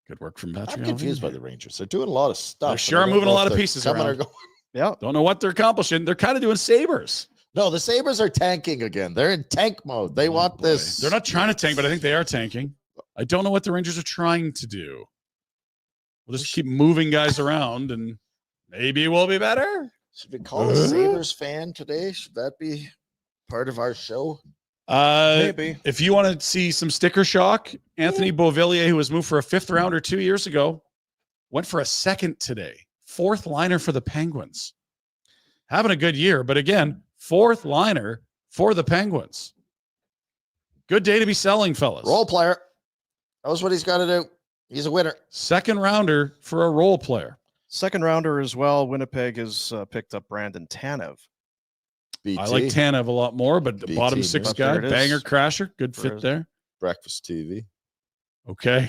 Good work from Patrick. I'm confused by the Rangers. They're doing a lot of stuff. They sure and I are don't moving a know lot if of they're pieces coming or around. going. Yeah. Don't know what they're accomplishing. They're kind of doing Sabres. No, the Sabres are tanking again. They're in tank mode. They want boy. this. They're not trying to tank, but I think they are tanking. I don't know what the Rangers are trying to do. We'll just keep moving guys around, and maybe we'll be better. Should we call a Sabres fan today? Should that be part of our show? Maybe. If you want to see some sticker shock, Anthony Beauvillier, who was moved for a 5th rounder 2 years ago, went for a 2nd today. 4th liner for the Penguins. Having a good year, but again, 4th liner for the Penguins. Good day to be selling, fellas. Role player. Knows what he's got to do. He's a winner. 2nd rounder for a role player. 2nd rounder as well. Winnipeg has picked up Brandon Tanev. BT. I like Tanev a lot more, but the BT, bottom 6 yeah. guy, There it is. banger crasher, good fit there. Breakfast TV. Okay.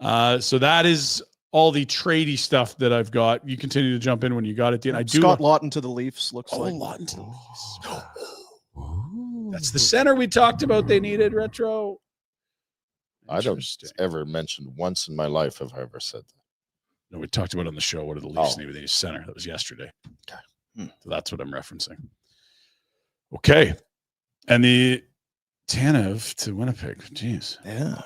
So that is all the tradey stuff that I've got. You continue to jump in when you got it. I do. Scott Lawton to the Leafs looks like. Lawton to the Leafs. That's the center we talked about. They needed retro. I don't Interesting. ever mention once in my life have I ever said that. No, we talked about on the show. What are the Leafs Oh. need? They need center. That was yesterday. Okay. So that's what I'm referencing. Okay. And the Tanev to Winnipeg. Jeez. Yeah.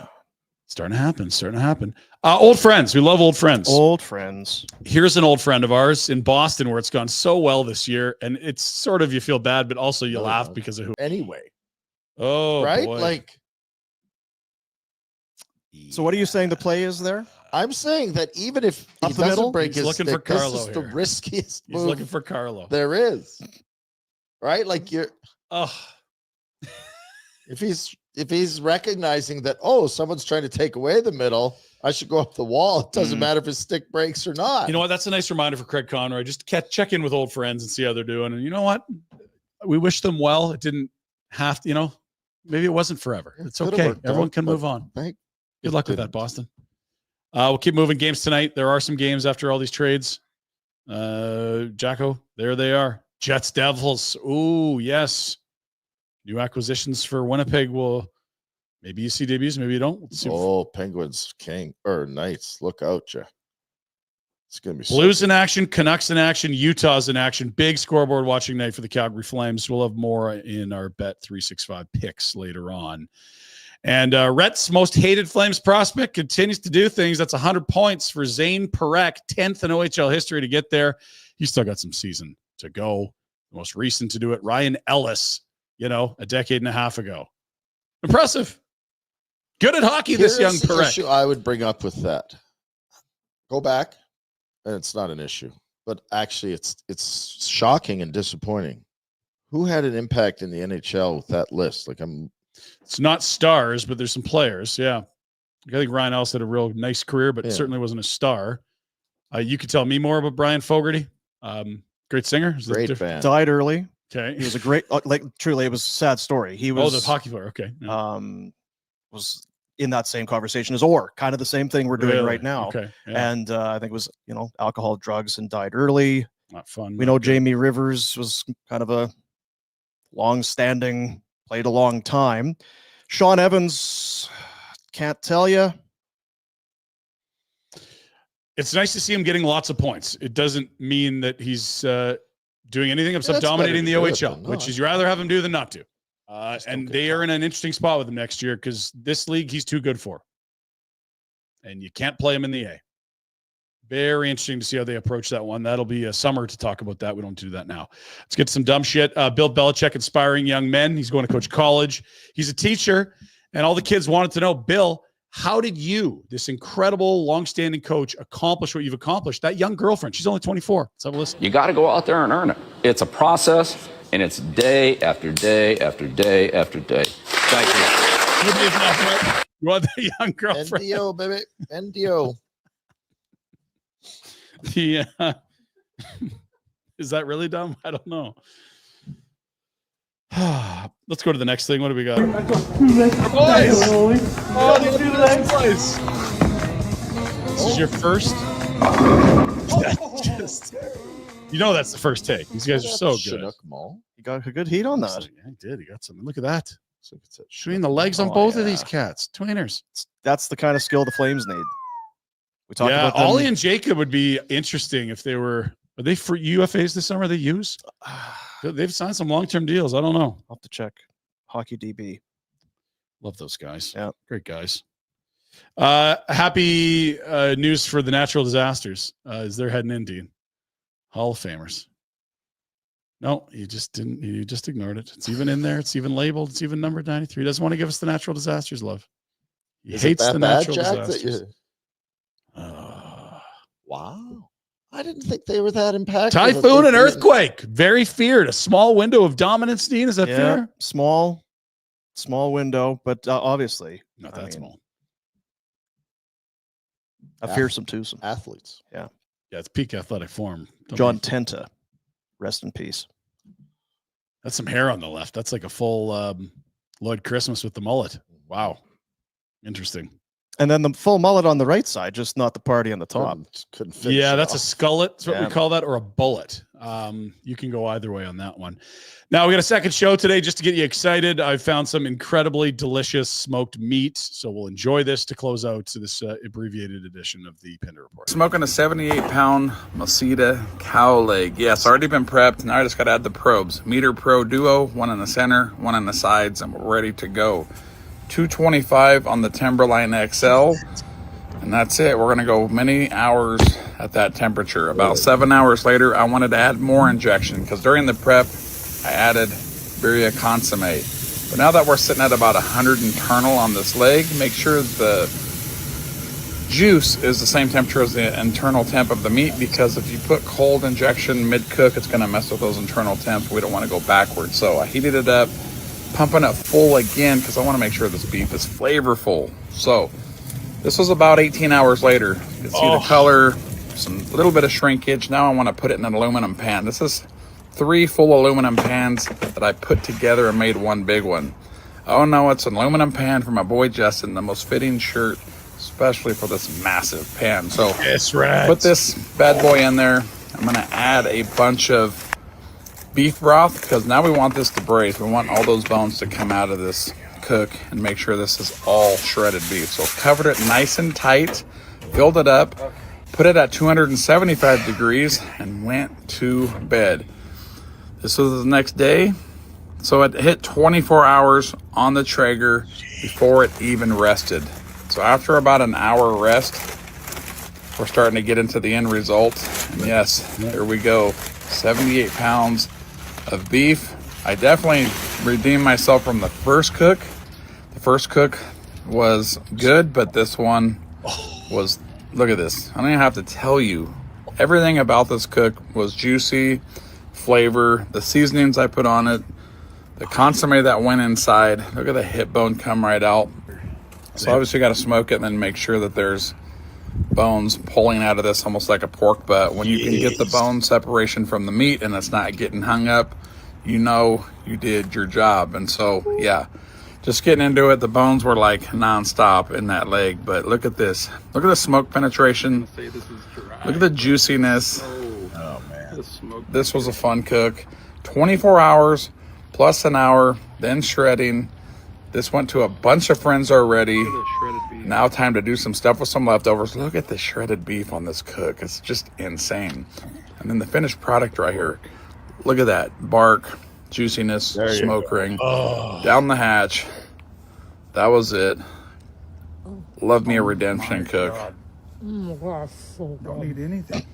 Starting to happen. Old friends. We love old friends. Old friends. Here's an old friend of ours in Boston where it's gone so well this year. And it's sort of, you feel bad, but also you laugh because of who. Anyway, Oh, right? boy. Like, So what are you saying the play is there? I'm saying that even if Up he the middle? doesn't break He's his looking for stick, this Carlo is the here. riskiest He's move looking for Carlo. there is. Right? Like Oh, if he's recognizing that, oh, someone's trying to take away the middle, I should go up the wall. It doesn't matter if his stick breaks or not. you know what? That's a nice reminder for Craig Conroy. Just check in with old friends and see how they're doing. And you know what? We wish them well. It didn't have to, maybe it wasn't forever. It's Could've okay. worked Everyone out, can but move on. thank- Good luck with that, didn't. Boston. We'll keep moving games tonight. There are some games after all these trades. Jacko, there they are. Jets, Devils. Ooh, yes. New acquisitions for Winnipeg will maybe you see debuts, maybe you don't. Let's see. Oh, Penguins, King or Knights, look out, Jeff. It's gonna be Blues in action, Canucks in action, Utah's in action. Big scoreboard watching night for the Calgary Flames. We'll have more in our Bet 365 picks later on. And Rhett's most hated Flames prospect continues to do things. That's 100 points for Zane Parekh, 10th in OHL history to get there. He's still got some season to go. The most recent to do it, Ryan Ellis, a decade and a half ago. Impressive. Good at hockey, this young Here's the Parekh. issue I would bring up with that. Go back, and it's not an issue, but actually it's shocking and disappointing. Who had an impact in the NHL with that list? It's not stars, but there's some players. Yeah. I think Ryan Ellis had a real nice career, but certainly wasn't a star. You could tell me more about Brian Fogarty. Great singer. Is that great different? band. Died early. Okay. He was a great, truly, it was a sad story. He was the hockey player. Okay. Yeah. Was in that same conversation as Orr, kind of the same thing we're doing Really? right now. Okay. Yeah. And I think it was, alcohol, drugs, and died early. Not fun. We know Jamie Rivers was kind of a long-standing, played a long time. Sean Evans, can't tell you. It's nice to see him getting lots of points. It doesn't mean that he's doing anything except that's dominating the better to do it OHL, than which not. is you rather have him do than not do. Just don't And get they caught. are in an interesting spot with him next year because this league he's too good for. And you can't play him in the A. Very interesting to see how they approach that one. That'll be a summer to talk about that. We don't do that now. Let's get some dumb shit. Bill Belichick inspiring young men. He's going to coach college. He's a teacher. And all the kids wanted to know, Bill, how did you, this incredible, longstanding coach, accomplish what you've accomplished? That young girlfriend, she's only 24. Let's have a listen. You got to go out there and earn it. It's a process, and it's day after day after day after day. Thank you. You want that young girlfriend? NDO, baby. NDO. Is that really dumb? I don't know. Let's go to the next thing. What do we got? Boys! Oh, the place. This is your first. That's the first take. These guys are so good. Chinook Mall. He got a good heat on that. Yeah, he did. He got something. Look at that. So it's a Between the legs on Oh, both of yeah. these cats. Tweeners. That's the kind of skill the Flames need. We talked Yeah, about them. Ollie and Jacob would be interesting if they were. Are they for UFAs this summer? They use? They've signed some long-term deals. I don't know. I'll have to check. Hockey DB. Love those guys. Yeah. Great guys. Happy news for the natural disasters. Is they're heading in, Dean. Hall of Famers. No, you just didn't. You just ignored it. It's even in there. It's even labeled. It's even numbered 93. Doesn't want to give us the natural disasters love. He hates the natural disasters. Wow. I didn't think they were that impactful. Typhoon and earthquake. Very feared. A small window of dominance, Dean. Is that fair? Small window, but obviously not that small. A fearsome twosome. Athletes. Yeah, it's peak athletic form. John Tenta, rest in peace. That's some hair on the left. That's like a full Lloyd Christmas with the mullet. Wow. Interesting. And then the full mullet on the right side, just not the party on the top. Couldn't fit. Yeah, that's a skullet. That's what we call that, or a bullet. You can go either way on that one. Now we got a second show today just to get you excited. I found some incredibly delicious smoked meat, so we'll enjoy this to close out to this abbreviated edition of the Pinder Report. Smoking a 78-pound Masita cow leg. Yes, already been prepped. Now I just got to add the probes. Meter Pro Duo, one in the center, one on the sides, and we're ready to go. 225 on the Timberline XL, and that's it. We're going to go many hours at that temperature. About 7 hours later, I wanted to add more injection because during the prep, I added Birria Consomme. But now that we're sitting at about 100 internal on this leg, make sure the juice is the same temperature as the internal temp of the meat, because if you put cold injection mid-cook, it's going to mess with those internal temps. We don't want to go backwards. So I heated it up, pumping it full again because I want to make sure this beef is flavorful. So this was about 18 hours later. You can see the color, some little bit of shrinkage. Now I want to put it in an aluminum pan. This is 3 full aluminum pans that I put together and made one big one. Oh no, it's an aluminum pan for my boy Justin, the most fitting shirt, especially for this massive pan. So yes, right. Put this bad boy in there. I'm going to add a bunch of beef broth because now we want this to braise. We want all those bones to come out of this cook and make sure this is all shredded beef. So covered it nice and tight, filled it up, put it at 275 degrees and went to bed. This was the next day. So it hit 24 hours on the Traeger before it even rested. So after about an hour rest, we're starting to get into the end result. And yes, there we go. 78 pounds of beef. I definitely redeemed myself from the first cook. The first cook was good, but this one was, look at this. I don't even have to tell you. Everything about this cook was juicy, flavor, the seasonings I put on it, the consomme that went inside. Look at the hip bone come right out. So obviously you got to smoke it and then make sure that there's bones pulling out of this almost like a pork butt. When you can get the bone separation from the meat and it's not getting hung up, you know you did your job. And so yeah, just getting into it, the bones were like nonstop in that leg. But look at this, look at the smoke penetration, look at the juiciness. Oh man, this was a fun cook. 24 hours plus an hour, then shredding. This went to a bunch of friends already. Now time to do some stuff with some leftovers. Look at the shredded beef on this cook. It's just insane. And then the finished product right here. Look at that. Bark, juiciness, smoke ring. Down the hatch. That was it. Love me a redemption cook. Don't need anything.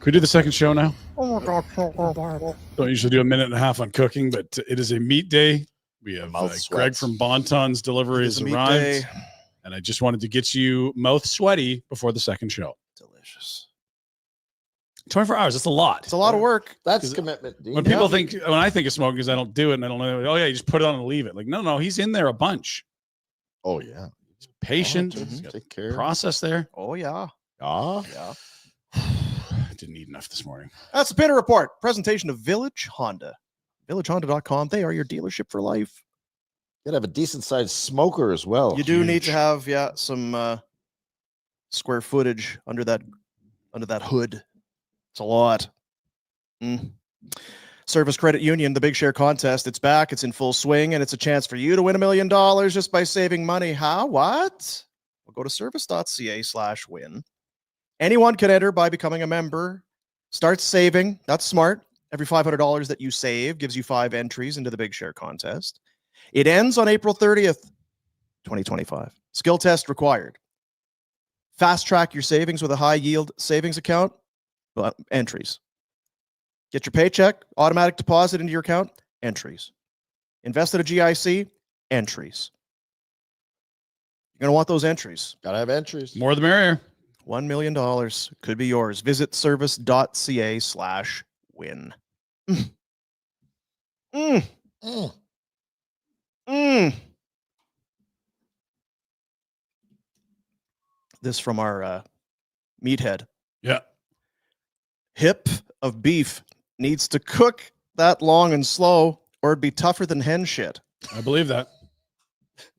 Could we do the second show now? Don't usually do a minute and a half on cooking, but it is a meat day. We have Greg from Bonton's delivery has arrived. And I just wanted to get you mouth sweaty before the second show. Delicious. 24 hours. That's a lot. It's a lot of work. That's commitment. When people think, when I think of smoking, because I don't do it and I don't know, oh yeah, you just put it on and leave it. Like, no, he's in there a bunch. Oh yeah. He's patient. He's got take care. Process there. Oh yeah. Yeah. I didn't eat enough this morning. That's the Pinder Report. Presentation of Village Honda. VillageHonda.com. They are your dealership for life. You gotta have a decent sized smoker as well. You do need to have some square footage under that hood. It's a lot. Service Credit Union, the Big Share Contest. It's back. It's in full swing, and it's a chance for you to win $1 million just by saving money. How? What? Well, go to service.ca/win. Anyone can enter by becoming a member. Start saving. That's smart. Every $500 that you save gives you 5 entries into the Big Share Contest. It ends on April 30th, 2025. Skill test required. Fast track your savings with a high yield savings account. Entries. Get your paycheck, automatic deposit into your account. Entries. Invest in a GIC. Entries. You're going to want those entries. Gotta have entries. More the merrier. $1 million could be yours. Visit service.ca/win. This from our meathead. Yeah. Hip of beef needs to cook that long and slow, or it'd be tougher than hen shit. I believe that.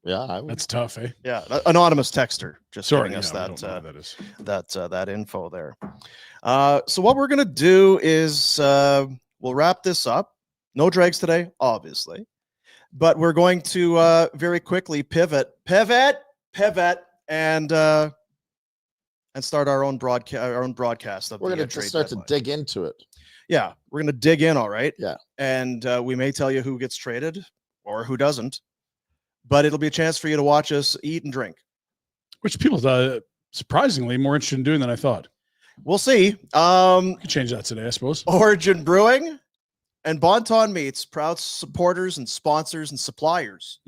Yeah, I would. That's tough, eh? Yeah, anonymous texter just Sorry, giving us yeah, we don't know what that is. that info there. So what we're gonna do is we'll wrap this up. No dregs today, obviously, but we're going to very quickly pivot, and start our own broadcast of We're the gonna trade just start deadline. to dig into it. Yeah, we're gonna dig in, all right. Yeah, and we may tell you who gets traded or who doesn't, but it'll be a chance for you to watch us eat and drink. Which people surprisingly more interested in doing than I thought. We'll see. We could change that today, I suppose. Origin Brewing and Bonton Meats, proud supporters and sponsors and suppliers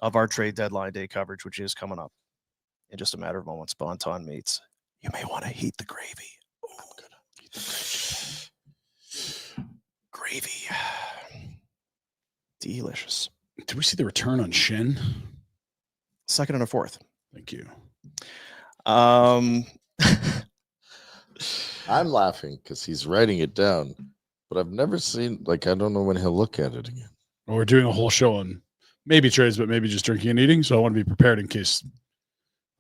of our trade deadline day coverage, which is coming up in just a matter of moments. Bonton Meats. You may want to heat the gravy. Oh, good. Gravy. Delicious. Did we see the return on Shin? Second and a fourth. Thank you. I'm laughing because he's writing it down, but I've never seen, like, I don't know when he'll look at it again. Well, we're doing a whole show on maybe trades, but maybe just drinking and eating. So I want to be prepared in case,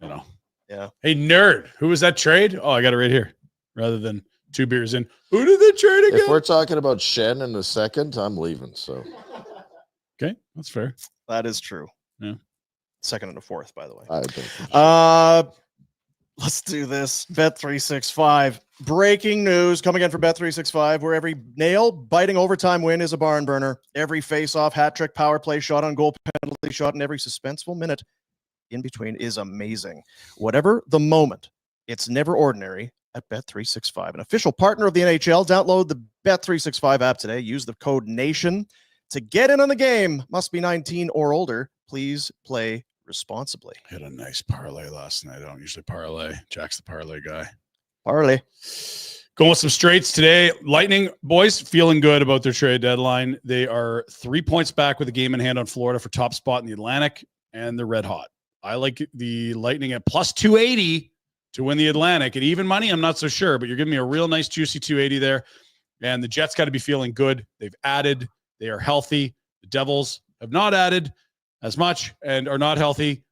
you know. Yeah. Hey, nerd, who was that trade? Oh, I got it right here. Rather than 2 beers in. Who did they trade again? If we're talking about Shen in a second, I'm leaving. So, okay, that's fair. That is true. Yeah. Second and a fourth, by the way. I don't. Let's do this. Bet365. Breaking news coming in from Bet365, where every nail-biting overtime win is a barn burner. Every face-off, hat trick, power play, shot on goal, penalty shot, and every suspenseful minute in between is amazing. Whatever the moment, it's never ordinary at Bet365. An official partner of the NHL. Download the Bet365 app today. Use the code NATION to get in on the game. Must be 19 or older. Please play responsibly. I had a nice parlay last night. I don't usually parlay. Jack's the parlay guy. Parlay. Going with some straights today. Lightning boys feeling good about their trade deadline. They are 3 points back with a game in hand on Florida for top spot in the Atlantic, and they're red hot. I like the Lightning at plus 280 to win the Atlantic. At even money, I'm not so sure, but you're giving me a real nice juicy 280 there. And the Jets got to be feeling good. They've added. They are healthy. The Devils have not added as much and are not healthy.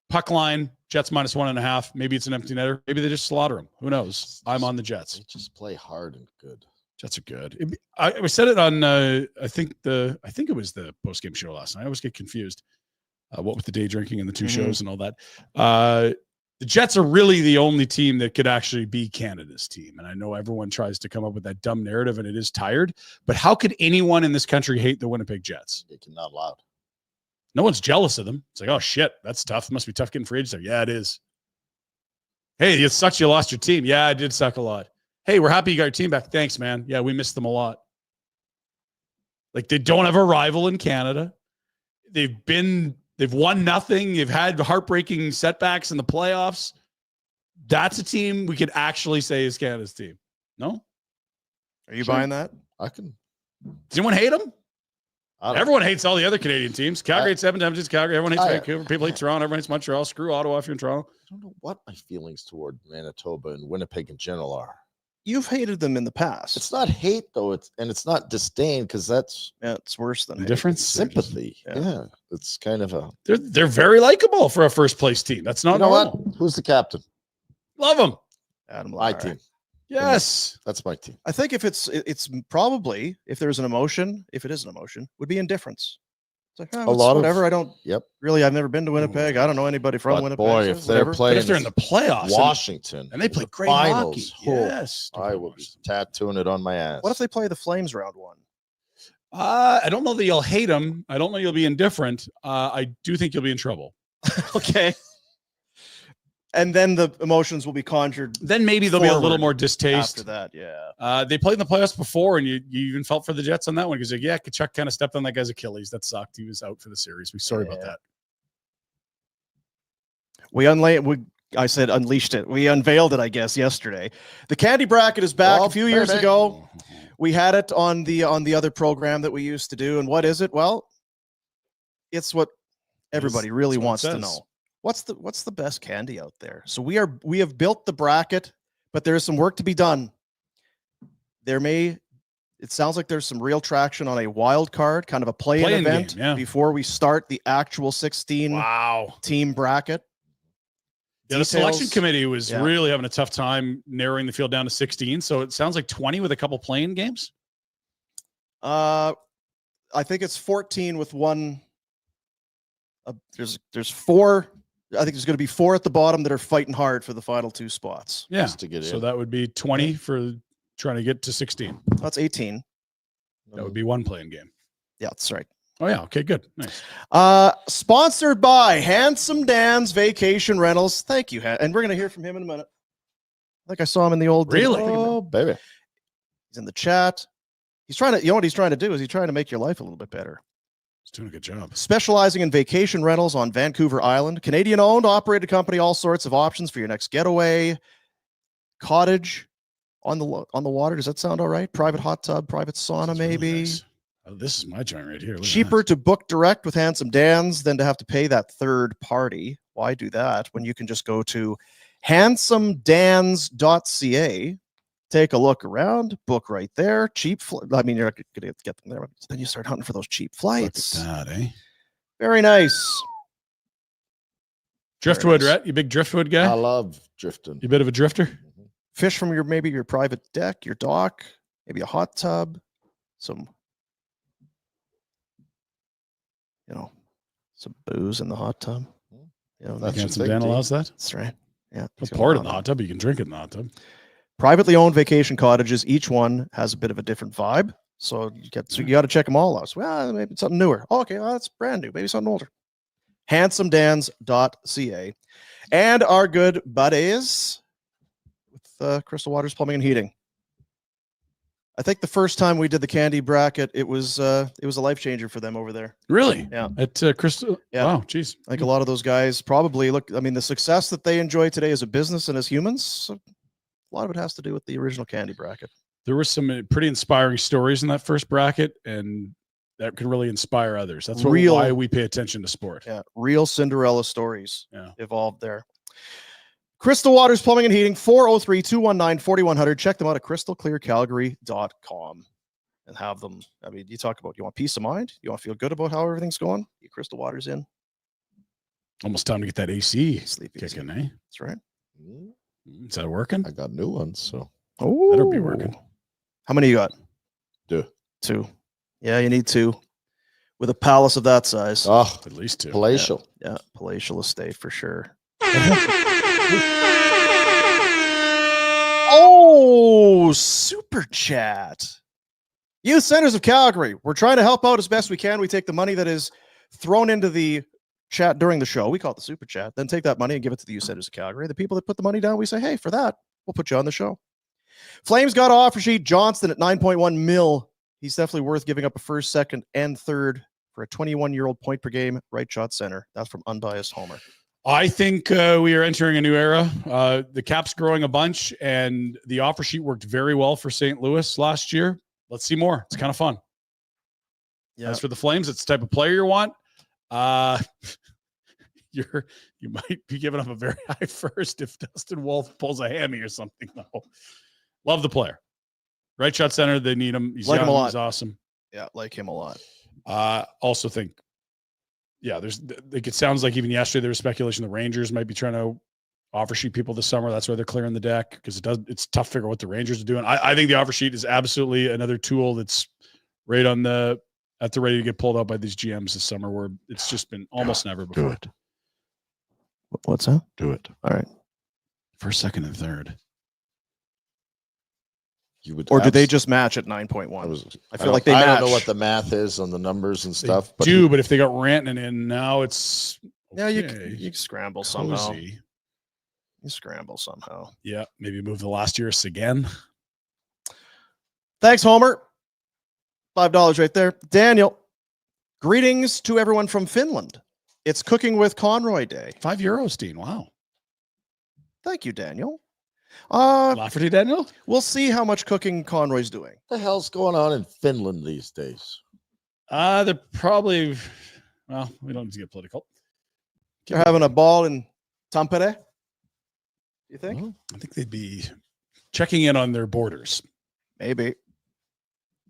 Puck line, Jets minus 1.5. Maybe it's an empty netter. Maybe they just slaughter them. Who knows? I'm on the Jets. They just play hard and good. Jets are good. I said it on I think it was the post-game show last night. I always get confused. What with the day drinking and the two shows and all that. The Jets are really the only team that could actually be Canada's team. And I know everyone tries to come up with that dumb narrative, and it is tired. But how could anyone in this country hate the Winnipeg Jets? They cannot allow it. No one's jealous of them. It's like, oh, shit, that's tough. It must be tough getting free agents. Yeah, it is. Hey, it sucks you lost your team. Yeah, it did suck a lot. Hey, we're happy you got your team back. Thanks, man. Yeah, we missed them a lot. Like, they don't have a rival in Canada. They've won nothing. They've had heartbreaking setbacks in the playoffs. That's a team we could actually say is Canada's team. No? Are you buying that? I can. Does anyone hate them? I don't Everyone hates all the other Canadian teams. Calgary hates Edmonton, Edmonton's Calgary. Everyone hates I- Vancouver. People hate Toronto. Everyone hates Montreal. Screw Ottawa if you're in Toronto. I don't know what my feelings toward Manitoba and Winnipeg in general are. You've hated them in the past. It's not hate though. It's not disdain because that's It's worse than hate. Difference. sympathy. Yeah. Yeah. It's kind of a. They're very likable for a first place team. That's not You know normal. what? Who's the captain? Love them. Adam My Vladar. team. Yes. That's my team. I think if it's probably, if there's an emotion, if it is an emotion, would be indifference. It's like, oh, A lot of- whatever. I don't Yep. really. I've never been to Winnipeg. I don't know anybody from But Winnipeg. boy, so if they're whatever. But playing if they're in the playoffs Washington and they play the great hockey, finals, yes. I will be tattooing it on my ass. What if they play the Flames round one? I don't know that you'll hate them. I don't know you'll be indifferent. I do think you'll be in trouble. Okay. And then the emotions will be conjured Then maybe there'll be a little forward more distaste. after that. Yeah. They played in the playoffs before, and you even felt for the Jets on that one because yeah, Kachuk kind of stepped on that guy's Achilles. That sucked. He was out for the series. We're sorry about that. I said unleashed it. We unveiled it, I guess, yesterday. The candy bracket is back. Well, a few years baby. ago, we had it on the other program that we used to do. And what is it? Well, it's what everybody really what it wants to says. know. What's the best candy out there? So we have built the bracket, but there is some work to be done. It sounds like there's some real traction on a wild card, kind of a play-in event before we start the actual 16 team bracket. Yeah, the selection committee was really having a tough time narrowing the field down to 16. So it sounds like 20 with a couple play-in games. I think it's 14 with one. There's 4. I think there's going to be 4 at the bottom that are fighting hard for the final 2 spots. Yeah, to get so in. that would be 20 for trying to get to 16. That's 18. That would be 1 play-in game. Yeah, that's right. Oh yeah, okay, good, nice. Sponsored by Handsome Dan's Vacation Rentals. Thank you, and we're going to hear from him in a minute. I think I saw him in the old. Really? Oh, baby. He's in the chat. He's trying to. You know what he's trying to do is he's trying to make your life a little bit better. He's doing a good job. Specializing in vacation rentals on Vancouver Island. Canadian-owned, operated company. All sorts of options for your next getaway, cottage on the water. Does that sound all right? Private hot tub, private sauna, maybe. Really nice. Oh, this is my joint right here. Look at Cheaper that. to book direct with Handsome Dan's than to have to pay that third party. Why do that when you can just go to handsomedans.ca, take a look around, book right there. Cheap. I mean, you're not going to get them there, but then you start hunting for those cheap flights. Look at that, eh? Very nice. Driftwood, right? You big driftwood guy? I love drifting. You a bit of a drifter? Fish from maybe your private deck, your dock, maybe a hot tub, some booze in the hot tub. That's Handsome Dan allows that? That's right. Yeah. Don't pour it in the hot tub. You can drink it in the hot tub. Privately owned vacation cottages. Each one has a bit of a different vibe. So you got to check them all out. So, well, maybe it's something newer. Oh, okay. Well, that's brand new. Maybe something older. handsomedans.ca. And our good buddies with Crystal Waters Plumbing and Heating. I think the first time we did the candy bracket, it was a life changer for them over there. Really? Yeah. At Crystal? Yeah. Wow, geez. I think a lot of those guys probably the success that they enjoy today as a business and as humans, a lot of it has to do with the original candy bracket. There were some pretty inspiring stories in that first bracket, and that can really inspire others. That's why we pay attention to sport. Yeah. Real Cinderella stories evolved there. Crystal Waters Plumbing and Heating, 403-219-4100. Check them out at crystalclearcalgary.com and have them. I mean, you want peace of mind? You want to feel good about how everything's going? Get Crystal Waters in. Almost time to get that AC Sleep kicking, easy. eh? That's right. Is that working? I got new ones, so. Oh, that'll be working. How many you got? 2. Yeah, you need 2. With a palace of that size. Oh, at least 2. Palatial. Yeah, palatial estate for sure. Oh, super chat. Youth Centers of Calgary. We're trying to help out as best we can. We take the money that is thrown into the chat during the show. We call it the super chat. Then take that money and give it to the Youth Centers of Calgary. The people that put the money down, we say, hey, for that, we'll put you on the show. Flames got an offer sheet. Johnston at 9.1 mil. He's definitely worth giving up a first, second, and third for a 21-year-old point per game right shot center. That's from Unbiased Homer. I think we are entering a new era. The cap's growing a bunch, and the offer sheet worked very well for St. Louis last year. Let's see more. It's kind of fun. Yeah. As for the Flames, it's the type of player you want. You might be giving up a very high first if Dustin Wolf pulls a hammy or something, though. Love the player. Right shot center, they need him. He's like him a lot. He's awesome. Yeah, like him a lot. Also think, it sounds like even yesterday there was speculation the Rangers might be trying to offer sheet people this summer. That's why they're clearing the deck, because it's tough to figure out what the Rangers are doing. I think the offer sheet is absolutely another tool that's right at the ready to get pulled out by these GMs this summer, where it's just been almost never before. Do it. What's that? Do it. All right. First, second, and third. Or do they just match at 9.1? I feel like they match. I don't know what the math is on the numbers and stuff. But if they got Rantanen in, now it's okay. Yeah, you can scramble somehow. You scramble somehow. Yeah, maybe move the last year's again. Thanks, Homer. $5 right there. Daniel, greetings to everyone from Finland. It's Cooking with Conroy Day. €5, Dean. Wow. Thank you, Daniel. Lafferty, Daniel? We'll see how much cooking Conroy's doing. What the hell's going on in Finland these days? They're probably, well, we don't need to get political. They're having a ball in Tampere, you think? I think they'd be checking in on their borders. Maybe.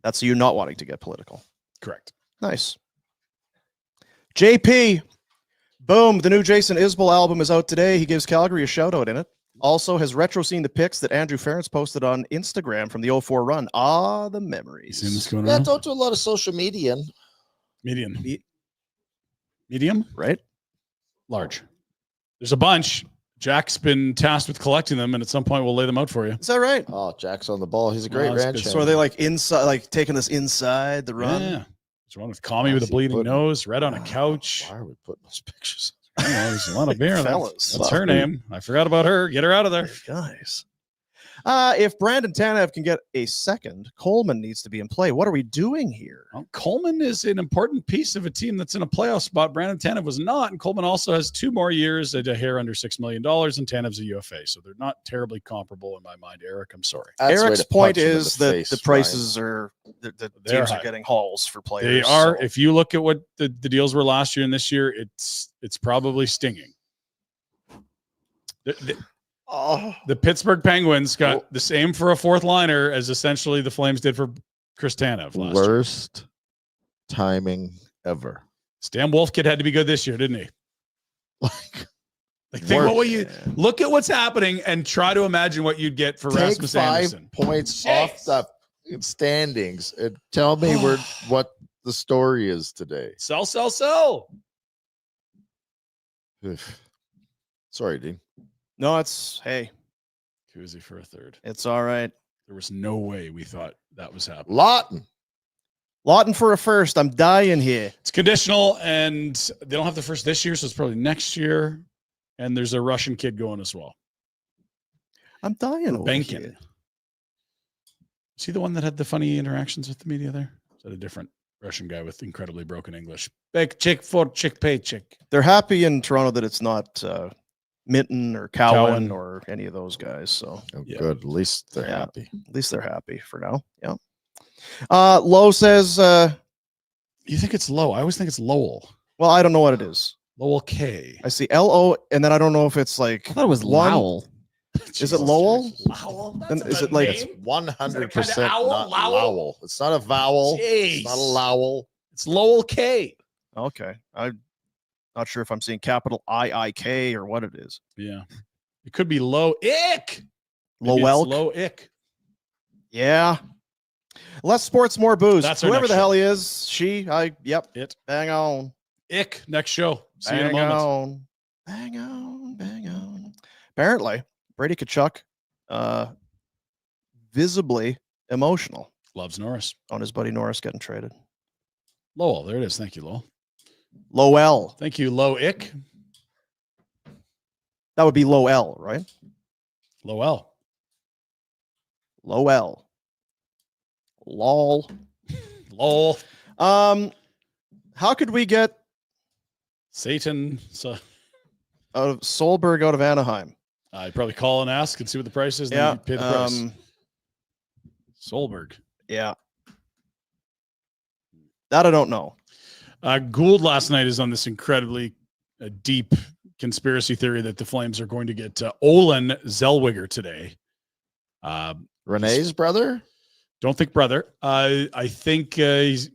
That's you not wanting to get political. Correct. Nice. JP, boom, the new Jason Isbell album is out today. He gives Calgary a shout out in it. Also has retro seen the pics that Andrew Ferentz posted on Instagram from the 04 run. Ah, the memories. You seen this going Yeah, on? don't do a lot of social media. Medium. Medium? Right? Large. There's a bunch. Jack's been tasked with collecting them, and at some point we'll lay them out for you. Is that right? Oh, Jack's on the ball. He's a great that's ranch good. So are they like inside, like taking this inside the run? Yeah. There's one with Kami with a bleeding nose, red on a couch. Why are we putting those pictures? I don't know, there's a lot of beer. Fellas. That's her name. I forgot about her. Get her out of there. Guys. If Brandon Tanev can get a second, Coleman needs to be in play. What are we doing here? Well, Coleman is an important piece of a team that's in a playoff spot. Brandon Tanev was not, and Coleman also has 2 more years at a hair under $6 million, and Tanev's a UFA, so they're not terribly comparable in my mind. Eric, I'm sorry. That's the way Eric's to point punch him in is the that face, the prices are the They're teams high. are getting hauls for players. They are. so- If you look at what the deals were last year and this year, it's probably stinging. The Pittsburgh Penguins got the same for a fourth liner as essentially the Flames did for Chris Tanev last year. Worst timing ever. Stan Wolfkid had to be good this year, didn't he? Like think Work. about what you look at what's happening and try to imagine what you'd get for Take Rasmus 5 Anderson. points Jeez. off the standings and tell me what the story is today. Sell. Sorry, Dean. No, it's hey, Kuzi for a third. it's all right. There was no way we thought that was happening. Lawton. Lawton for a first. I'm dying here. It's conditional, and they don't have the first this year, so it's probably next year. And there's a Russian kid going as well. I'm dying over Bankin. here. Is he the one that had the funny interactions with the media there? Is that a different Russian guy with incredibly broken English? Big chick for chick paycheck. They're happy in Toronto that it's not Minton or Cowan, Cowan. or any of those guys. So Oh, Yeah. good. At least they're Yeah. happy. at least they're happy for now. Yeah. Lowe says, You think it's Low? I always think it's Lowell. well, I don't know what it is. Lowell K. I see LO, and then I don't know if it's like I thought it was one- Lowell. Is it Lowell? Lowell? Then is it like It's 100% owl? not Lowell? Lowell. It's not a vowel. It's not a Jeez. Lowell. It's Lowell K. Okay? I'm not sure if I'm seeing capital IIK or what it is. Yeah. It could be Low Ick. Lowell. Low Ick. Yeah. Less sports, more booze. That's our Whoever next the show. hell he is, yep. It. Bang on. Ick. Next show. See you in a Bang moment. on. Bang on. Bang on. Apparently, Brady Tkachuk, visibly emotional Loves Norris. on his buddy Norris getting traded. Lowell. There it is. Thank you, Lowell. Lowell. Thank you, Low Ick. That would be Lowell, right? Lowell. Lowell. Lol. Lowell. How could we get Satan. So Solberg out of Anaheim? I'd probably call and ask and see what the price is. And Yeah. then you'd pay the price. Solberg. Yeah. That I don't know. Gould last night is on this incredibly deep conspiracy theory that the Flames are going to get Olin Zellweger today. Renee's brother? Don't think brother. I think he's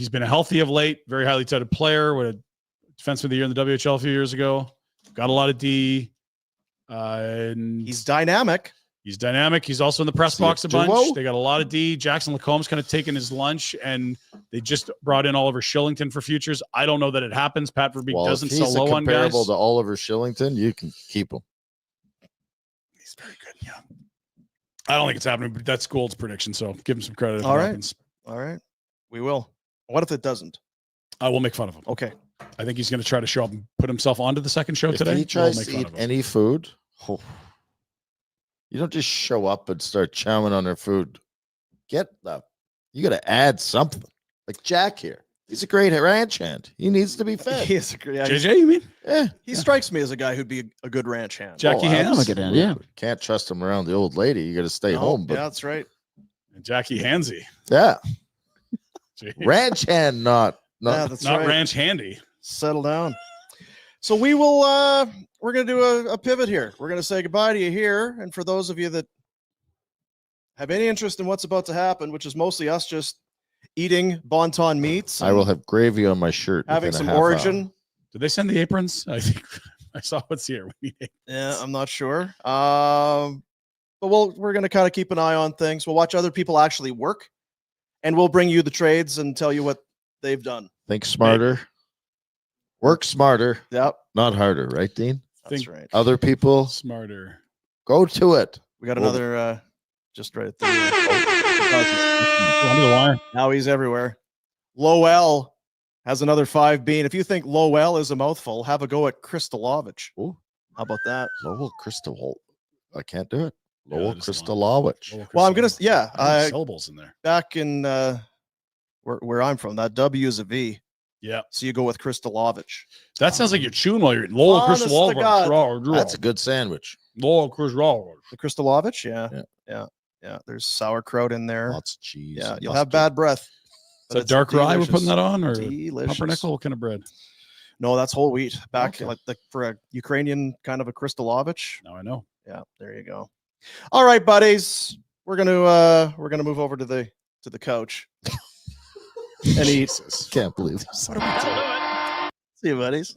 been healthy of late. Very highly touted player. What a defenseman of the year in the WHL a few years ago. Got a lot of D. And He's dynamic. he's dynamic. He's also in the press Is he a box a bunch. duo? They got a lot of D. Jackson Lacomb's kind of taking his lunch, and they just brought in Oliver Shillington for futures. I don't know that it happens. Pat Verbeek Well, doesn't if sell he's low on guys. comparable to Oliver Shillington, you can keep him. He's very good. Yeah. I don't think it's happening, but that's Gould's prediction. So give him some credit. If All it right. happens. All right. We will. What if it doesn't? I will make fun of him. Okay. I think he's going to try to show up and put himself onto the second show If today. he We'll tries make to fun eat of him. any food, Oh. You don't just show up and start chowing on their food. You got to add something. Like Jack here. He's a great ranch hand. He needs to be fed. He is a great. JJ, you mean? Yeah. He strikes me as a guy who'd be a good ranch hand. Jackie Hands? I'm a good hand, yeah. Can't trust him around the old lady. You got to stay No, home. But yeah, that's right. Jackie Hansy. yeah. Jeez. Ranch hand, not Yeah, that's Not right. ranch handy. Settle down. So we will we're gonna do a pivot here. We're gonna say goodbye to you here. And for those of you that have any interest in what's about to happen, which is mostly us just eating Bonton meats, I will have gravy on my shirt. having within a some half origin. hour. Did they send the aprons? I think I saw what's here. Yeah, I'm not sure. But we're gonna kind of keep an eye on things. We'll watch other people actually work, and we'll bring you the trades and tell you what they've done. Think smarter. Work smarter, Yep, not harder, right, Dean? that's Think- right. Other people, Smarter. go to it. We got Well- another just right there. Under the wire. Now he's everywhere. Lowell has another 5 bean. If you think Lowell is a mouthful, have a go at Kristolovich. Ooh. How about that? Lowell Crystal. I can't do it. Yeah, Lowell that is Kristolovich. Well, I'm gonna yeah. syllables in there. Back in where I'm from, that W is a V. Yeah. So you go with Kristolovich. That sounds like you're chewing while you're eating. Lowell Honest to God. That's a good sandwich. Lowell Kristolovich. The Kristolovich, yeah. Yeah. Yeah. Yeah. There's sauerkraut in there. Lots of cheese. Yeah, and you'll have mustard. bad breath. Is but that it's dark rye we're delicious. putting that on, or Delicious. pumpernickel? What kind of bread? No, that's whole wheat. Back Okay. like for a Ukrainian kind of a Kristolovich. Now I know. Yeah, there you go. All right, buddies. We're gonna move over to the couch and eat. Can't believe this. See you, buddies.